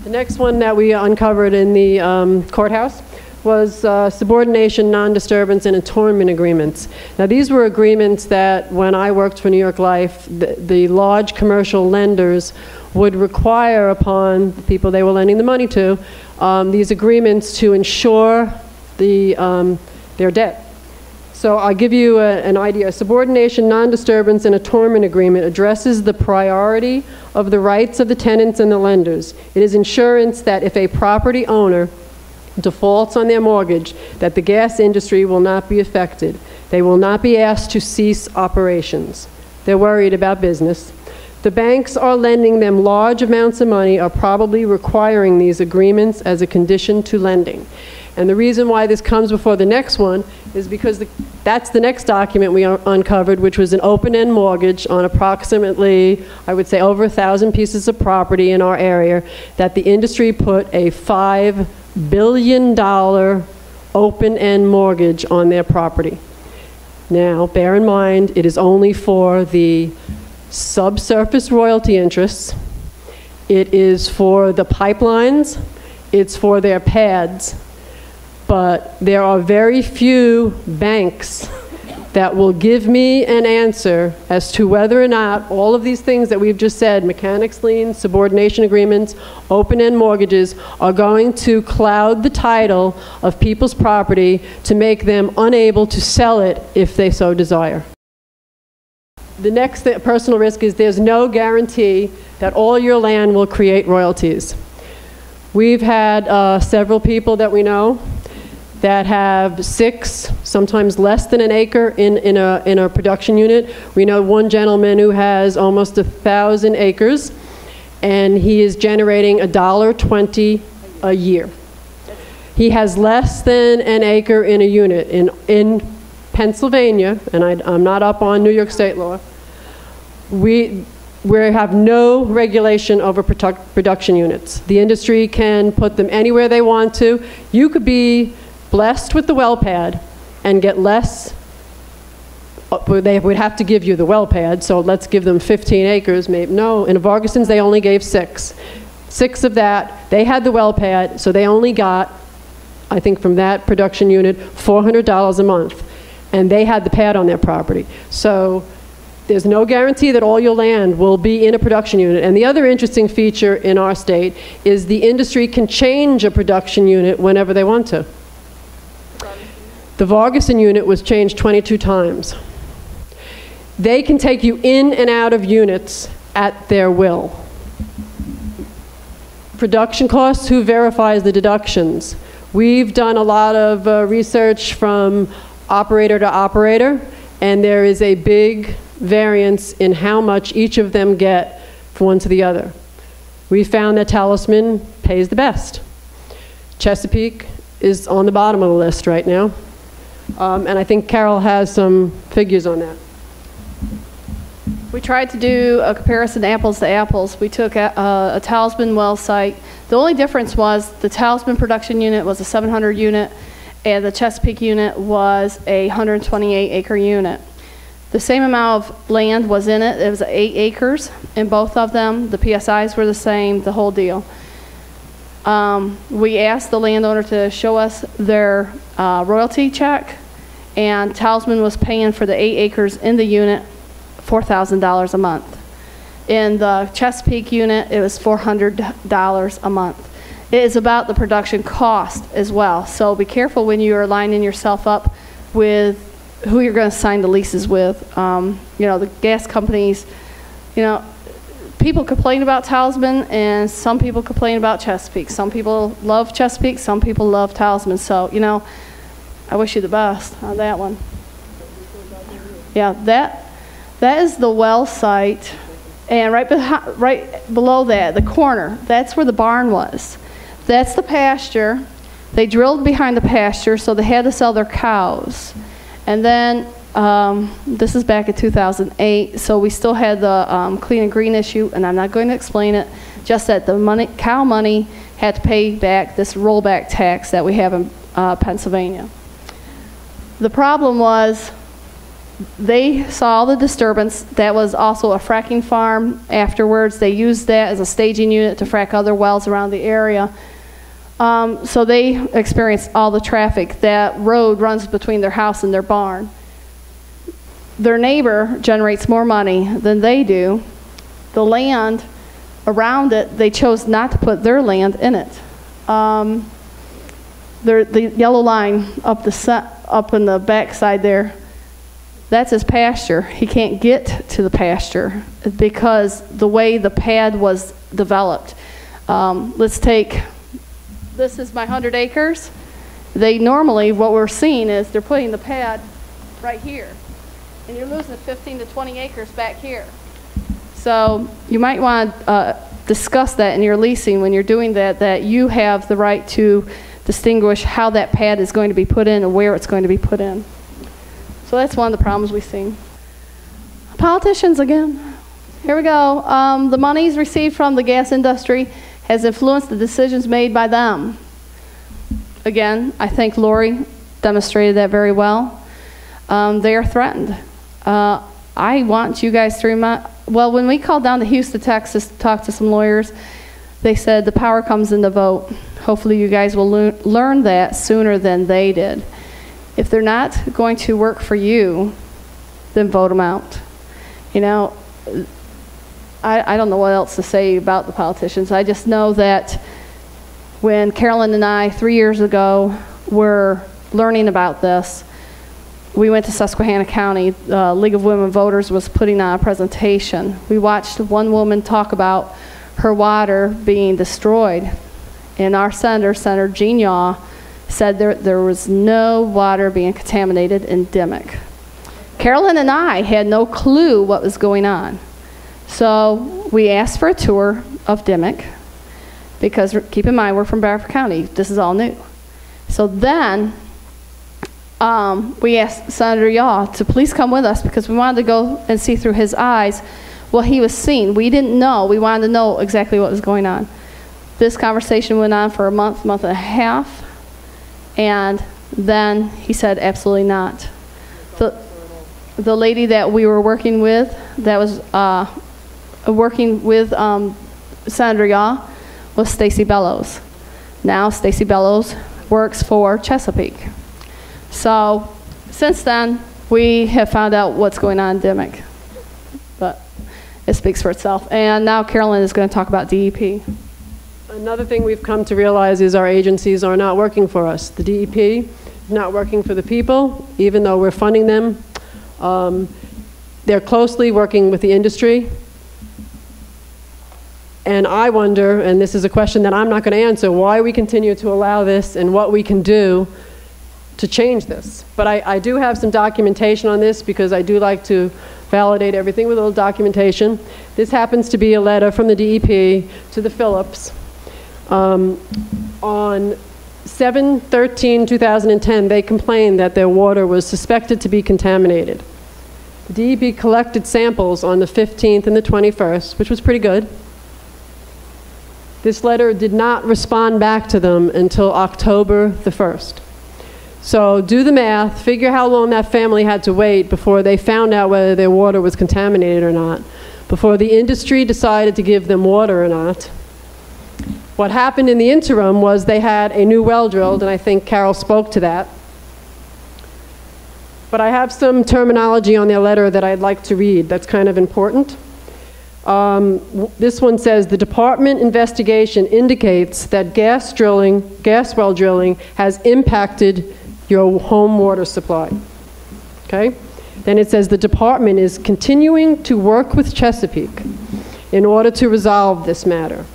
The next one that we uncovered in the courthouse was subordination, non-disturbance, and attornment agreements. Now these were agreements that when I worked for New York Life, the large commercial lenders would require upon the people they were lending the money to these agreements to ensure their debt. So I'll give you an idea. A subordination, non-disturbance, and attorment agreement addresses the priority of the rights of the tenants and the lenders. It is insurance that if a property owner defaults on their mortgage, that the gas industry will not be affected. They will not be asked to cease operations. They're worried about business. The banks are lending them large amounts of money, are probably requiring these agreements as a condition to lending. And the reason why this comes before the next one is because that's the next document we uncovered, which was an open-end mortgage on approximately, I would say, over 1,000 pieces of property in our area that the industry put a $5 billion open-end mortgage on their property. Now, bear in mind, it is only for the subsurface royalty interests. It is for the pipelines. It's for their pads. But there are very few banks that will give me an answer as to whether or not all of these things that we've just said, mechanics liens, subordination agreements, open-end mortgages, are going to cloud the title of people's property to make them unable to sell it if they so desire. The next personal risk is there's no guarantee that all your land will create royalties. We've had several people that we know that have 6, sometimes less than an acre in a production unit. We know one gentleman who has almost 1,000 acres, and he is generating $1.20 a year. He has less than an acre in a unit. In Pennsylvania, and I'm not up on New York State law, we have no regulation over production units. The industry can put them anywhere they want to. You could be blessed with the well pad and get less. They would have to give you the well pad, so let's give them 15 acres. Maybe. No, in Vargasons they only gave 6. 6 of that, they had the well pad, so they only got, I think from that production unit, $400 a month. And they had the pad on their property. So there's no guarantee that all your land will be in a production unit. And the other interesting feature in our state is the industry can change a production unit whenever they want to. The Vargason unit was changed 22 times. They can take you in and out of units at their will. Production costs, who verifies the deductions? We've done a lot of research from operator to operator, and there is a big variance in how much each of them get from one to the other. We found that Talisman pays the best. Chesapeake is on the bottom of the list right now. And I think Carol has some figures on that. We tried to do a comparison apples to apples. We took a Talisman well site. The only difference was the Talisman production unit was a 700 unit, and the Chesapeake unit was a 128 acre unit. The same amount of land was in it. It was 8 acres in both of them. The PSIs were the same, the whole deal. We asked the landowner to show us their royalty check, and Talisman was paying for the 8 acres in the unit $4,000 a month. In the Chesapeake unit, it was $400 a month. It is about the production cost as well. So be careful when you're lining yourself up with who you're going to sign the leases with. You know, the gas companies, you know, people complain about Talisman, and some people complain about Chesapeake. Some people love Chesapeake, some people love Talisman. So, you know, I wish you the best on that one. Yeah, that is the well site. And right below that, the corner, that's where the barn was. That's the pasture. They drilled behind the pasture, so they had to sell their cows. And then, this is back in 2008, so we still had the clean and green issue, and I'm not going to explain it, just that the money, cow money had to pay back this rollback tax that we have in Pennsylvania. The problem was they saw the disturbance. That was also a fracking farm afterwards. They used that as a staging unit to frack other wells around the area. So they experienced all the traffic. That road runs between their house and their barn. Their neighbor generates more money than they do. The land around it, they chose not to put their land in it. The yellow line up in the backside there, that's his pasture. He can't get to the pasture because the way the pad was developed. Let's take, this is my 100 acres. They normally, what we're seeing is they're putting the pad right here. And you're losing 15 to 20 acres back here. So you might want to discuss that in your leasing when you're doing that, that you have the right to distinguish how that pad is going to be put in and where it's going to be put in. So that's one of the problems we've seen. Politicians again. Here we go. The monies received from the gas industry has influenced the decisions made by them. Again, I think Lori demonstrated that very well. They are threatened. I want you guys to remember, well, when we called down to Houston, Texas to talk to some lawyers, they said the power comes in the vote. Hopefully you guys will learn that sooner than they did. If they're not going to work for you, then vote them out. You know, I don't know what else to say about the politicians. I just know that when Carolyn and I, 3 years ago, were learning about this, we went to Susquehanna County. The League of Women Voters was putting on a presentation. We watched one woman talk about her water being destroyed. And our senator, Senator Gene Yaw, said there was no water being contaminated in Dimock. Carolyn and I had no clue what was going on. So we asked for a tour of Dimock, because keep in mind, we're from Bradford County. This is all new. So then we asked Senator Yaw to please come with us, because we wanted to go and see through his eyes what he was seeing. We didn't know. We wanted to know exactly what was going on. This conversation went on for a month, month and a half, and then he said absolutely not. The lady that we were working with, that was working with Senator Yaw, was Stacy Bellows. Now Stacy Bellows works for Chesapeake. So since then, we have found out what's going on in Dimock, but it speaks for itself. And now Carolyn is going to talk about DEP. Another thing we've come to realize is our agencies are not working for us. The DEP is not working for the people, even though we're funding them. They're closely working with the industry. And I wonder, and this is a question that I'm not going to answer, why we continue to allow this and what we can do to change this. But I do have some documentation on this, because I do like to validate everything with a little documentation. This happens to be a letter from the DEP to the Phillips. On 7/13/2010, they complained that their water was suspected to be contaminated. The DEP collected samples on the 15th and the 21st, which was pretty good. This letter did not respond back to them until October the 1st. So do the math, figure how long that family had to wait before they found out whether their water was contaminated or not, before the industry decided to give them water or not. What happened in the interim was they had a new well drilled, and I think Carol spoke to that. But I have some terminology on their letter that I'd like to read that's kind of important. This one says, the department investigation indicates that gas well drilling has impacted your home water supply. Okay? Then it says the department is continuing to work with Chesapeake in order to resolve this matter.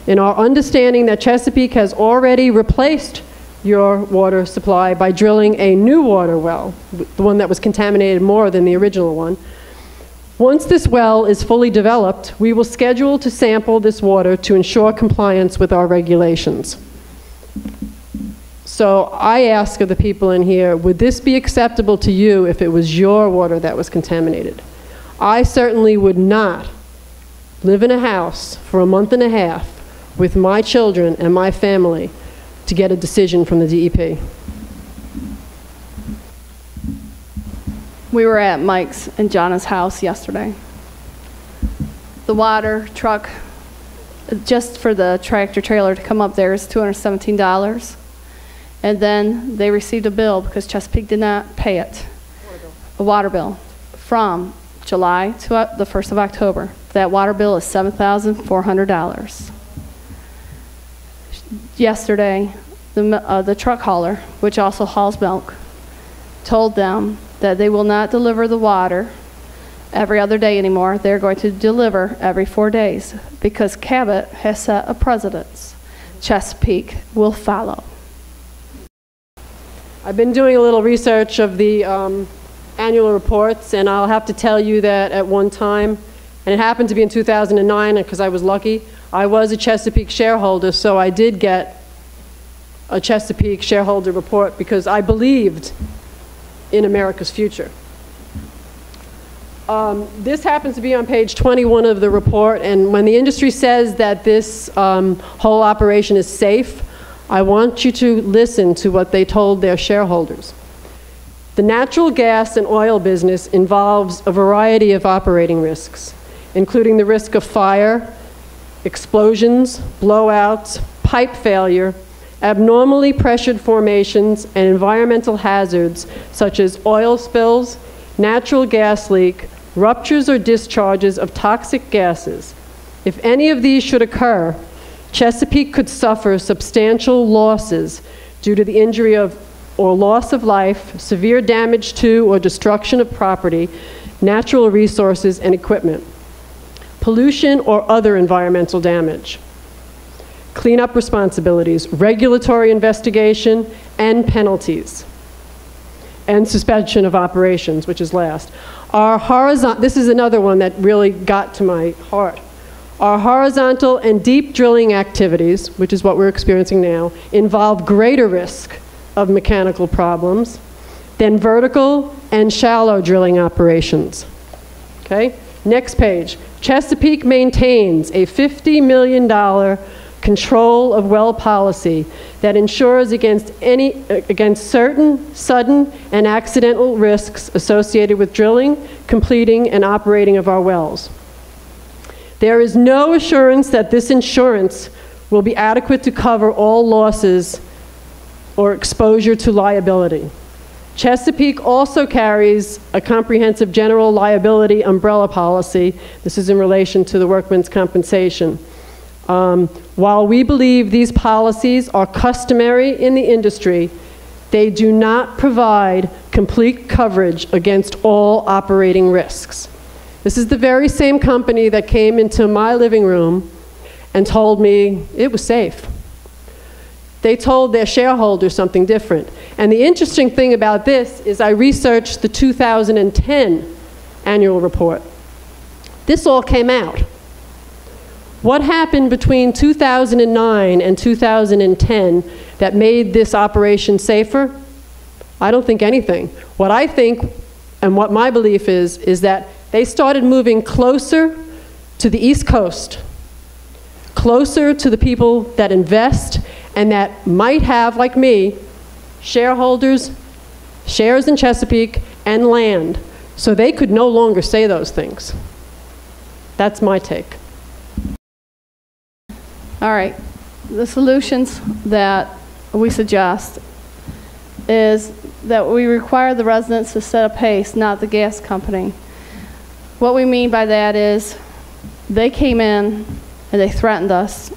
In our understanding that Chesapeake has already replaced your water supply by drilling a new water well, the one that was contaminated more than the original one. Once this well is fully developed, we will schedule to sample this water to ensure compliance with our regulations. So I ask of the people in here, would this be acceptable to you if it was your water that was contaminated? I certainly would not live in a house for a month and a half with my children and my family to get a decision from the DEP. We were at Mike's and Jonna's house yesterday. The water truck, just for the tractor trailer to come up there, is $217. And then they received a bill because Chesapeake did not pay it. A water bill from July to the 1st of October. That water bill is $7,400. Yesterday, the truck hauler, which also hauls milk, told them that they will not deliver the water every other day anymore. They're going to deliver every 4 days because Cabot has set a precedence. Chesapeake will follow. I've been doing a little research of the annual reports, and I'll have to tell you that at one time, and it happened to be in 2009 because I was lucky, I was a Chesapeake shareholder, so I did get a Chesapeake shareholder report because I believed in America's future. This happens to be on page 21 of the report, and when the industry says that this whole operation is safe, I want you to listen to what they told their shareholders. The natural gas and oil business involves a variety of operating risks, including the risk of fire, explosions, blowouts, pipe failure, abnormally pressured formations, and environmental hazards such as oil spills, natural gas leak, ruptures or discharges of toxic gases. If any of these should occur, Chesapeake could suffer substantial losses due to the injury of or loss of life, severe damage to or destruction of property, natural resources, and equipment, pollution or other environmental damage, cleanup responsibilities, regulatory investigation, and penalties, and suspension of operations, which is last. This is another one that really got to my heart. Our horizontal and deep drilling activities, which is what we're experiencing now, involve greater risk of mechanical problems than vertical and shallow drilling operations. Okay? Next page. Chesapeake maintains a $50 million control of well policy that ensures against certain sudden and accidental risks associated with drilling, completing, and operating of our wells. There is no assurance that this insurance will be adequate to cover all losses or exposure to liability. Chesapeake also carries a comprehensive general liability umbrella policy. This is in relation to the workman's compensation. While we believe these policies are customary in the industry, they do not provide complete coverage against all operating risks. This is the very same company that came into my living room and told me it was safe. They told their shareholders something different. And the interesting thing about this is I researched the 2010 annual report. This all came out. What happened between 2009 and 2010 that made this operation safer? I don't think anything. What I think, and what my belief is that they started moving closer to the East Coast, closer to the people that invest and that might have, like me, shareholders, shares in Chesapeake, and land, so they could no longer say those things. That's my take. All right. The solutions that we suggest is that we require the residents to set a pace, not the gas company. What we mean by that is they came in and they threatened us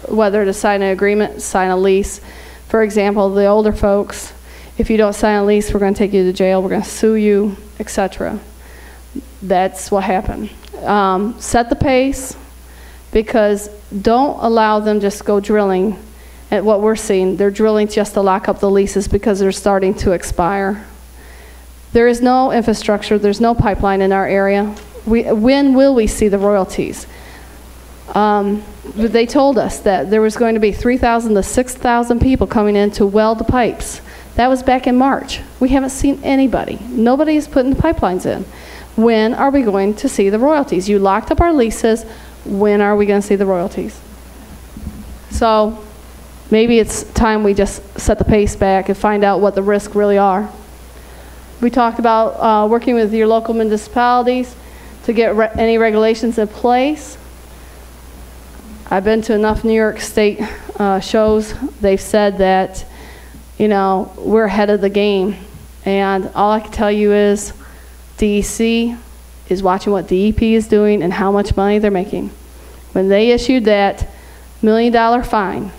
whether to sign an agreement, sign a lease. For example, the older folks, if you don't sign a lease, we're going to take you to jail, we're going to sue you, etc. That's what happened. Set the pace, because don't allow them just go drilling. At what we're seeing, they're drilling just to lock up the leases because they're starting to expire. There is no infrastructure, there's no pipeline in our area. When will we see the royalties? They told us that there was going to be 3,000 to 6,000 people coming in to weld the pipes. That was back in March. We haven't seen anybody. Nobody is putting the pipelines in. When are we going to see the royalties? You locked up our leases. When are we going to see the royalties? So maybe it's time we just set the pace back and find out what the risks really are. We talked about working with your local municipalities to get any regulations in place. I've been to enough New York State shows. They've said that, you know, we're ahead of the game. And all I can tell you is DEC is watching what DEP is doing and how much money they're making. When they issued that $1 million fine,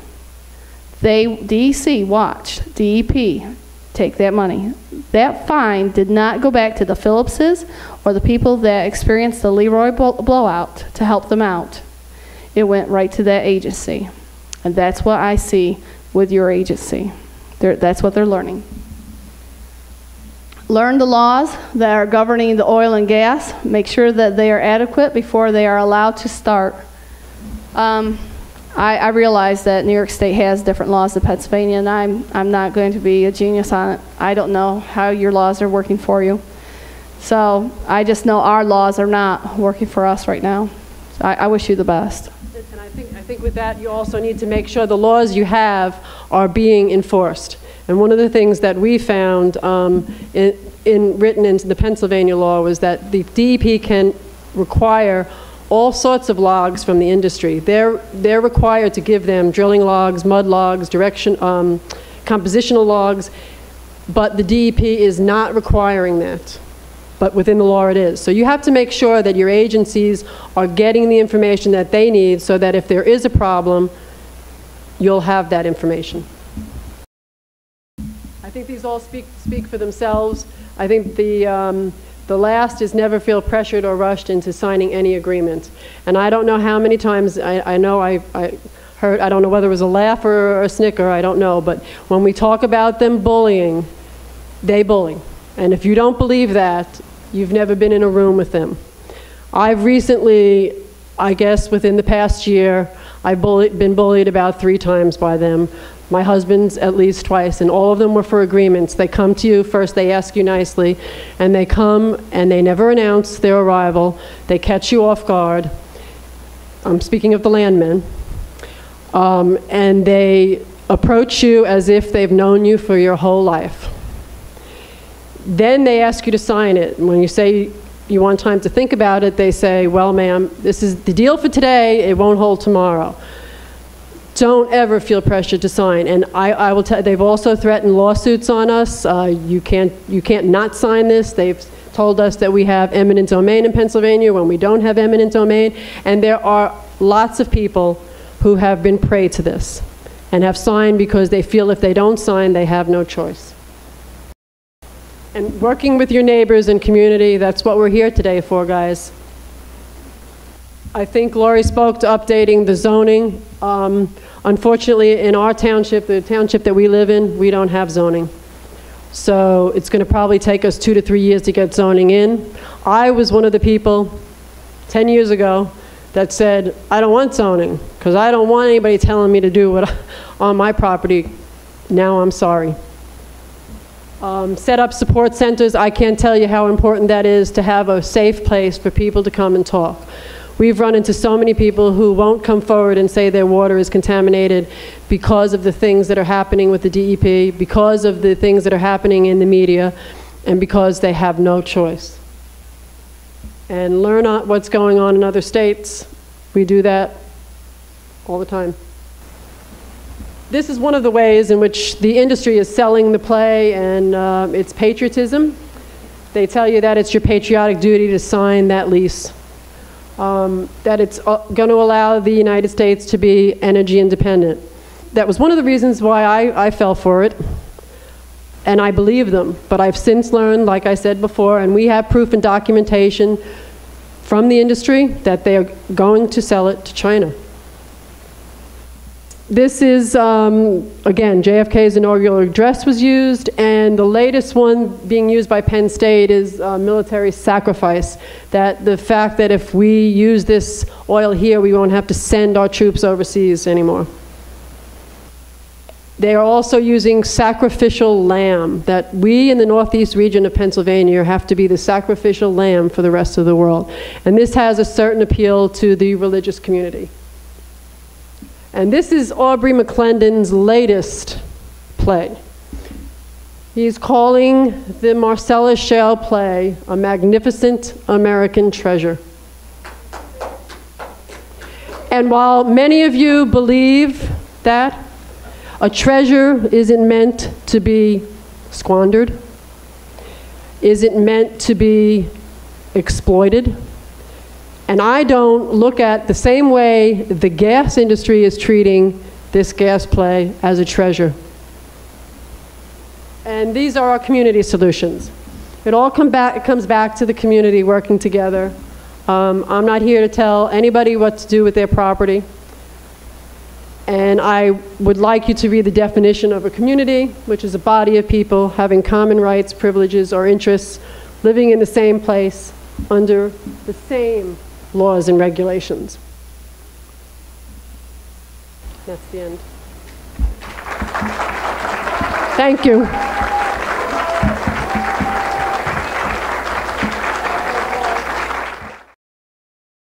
DEC watched DEP take that money. That fine did not go back to the Phillipses or the people that experienced the Leroy blowout to help them out. It went right to that agency. And that's what I see with your agency. That's what they're learning. Learn the laws that are governing the oil and gas. Make sure that they are adequate before they are allowed to start. I realize that New York State has different laws than Pennsylvania, and I'm not going to be a genius on it. I don't know how your laws are working for you. So I just know our laws are not working for us right now. So I wish you the best. And I think with that, you also need to make sure the laws you have are being enforced. And one of the things that we found written into the Pennsylvania law was that the DEP can require all sorts of logs from the industry. They're required to give them drilling logs, mud logs, compositional logs, but the DEP is not requiring that. But within the law it is. So you have to make sure that your agencies are getting the information that they need so that if there is a problem, you'll have that information. I think these all speak for themselves. I think the last is never feel pressured or rushed into signing any agreement. And I don't know how many times, I know I heard, I don't know whether it was a laugh or a snicker, I don't know, but when we talk about them bullying, they bully. And if you don't believe that, you've never been in a room with them. I've recently, I guess within the past year, I've been bullied about 3 times by them. My husband's at least twice, and all of them were for agreements. They come to you, first they ask you nicely, and they come and they never announce their arrival. They catch you off guard. I'm speaking of the landmen. And they approach you as if they've known you for your whole life. Then they ask you to sign it. And when you say you want time to think about it, they say, well, ma'am, this is the deal for today, it won't hold tomorrow. Don't ever feel pressured to sign. And I will tell you, they've also threatened lawsuits on us. You can't not sign this. They've told us that we have eminent domain in Pennsylvania when we don't have eminent domain. And there are lots of people who have been prey to this and have signed because they feel if they don't sign, they have no choice. And working with your neighbors and community, that's what we're here today for, guys. I think Lori spoke to updating the zoning. Unfortunately, in our township, the township that we live in, we don't have zoning. So it's going to probably take us 2 to 3 years to get zoning in. I was one of the people 10 years ago that said, I don't want zoning because I don't want anybody telling me to do what on my property. Now I'm sorry. Set up support centers. I can't tell you how important that is to have a safe place for people to come and talk. We've run into so many people who won't come forward and say their water is contaminated because of the things that are happening with the DEP, because of the things that are happening in the media, and because they have no choice. And learn what's going on in other states. We do that all the time. This is one of the ways in which the industry is selling the play, and it's patriotism. They tell you that it's your patriotic duty to sign that lease. That it's going to allow the United States to be energy independent. That was one of the reasons why I fell for it, and I believe them. But I've since learned, like I said before, and we have proof and documentation from the industry that they are going to sell it to China. This is, again, JFK's inaugural address was used, and the latest one being used by Penn State is military sacrifice. That the fact that if we use this oil here, we won't have to send our troops overseas anymore. They are also using sacrificial lamb, that we in the northeast region of Pennsylvania have to be the sacrificial lamb for the rest of the world. And this has a certain appeal to the religious community. And this is Aubrey McClendon's latest play. He's calling the Marcellus Shale play a magnificent American treasure. And while many of you believe that a treasure isn't meant to be squandered, isn't meant to be exploited, and I don't look at the same way the gas industry is treating this gas play as a treasure. And these are our community solutions. It all comes back to the community working together. I'm not here to tell anybody what to do with their property. And I would like you to read the definition of a community, which is a body of people having common rights, privileges, or interests, living in the same place under the same laws and regulations. That's the end. Thank you.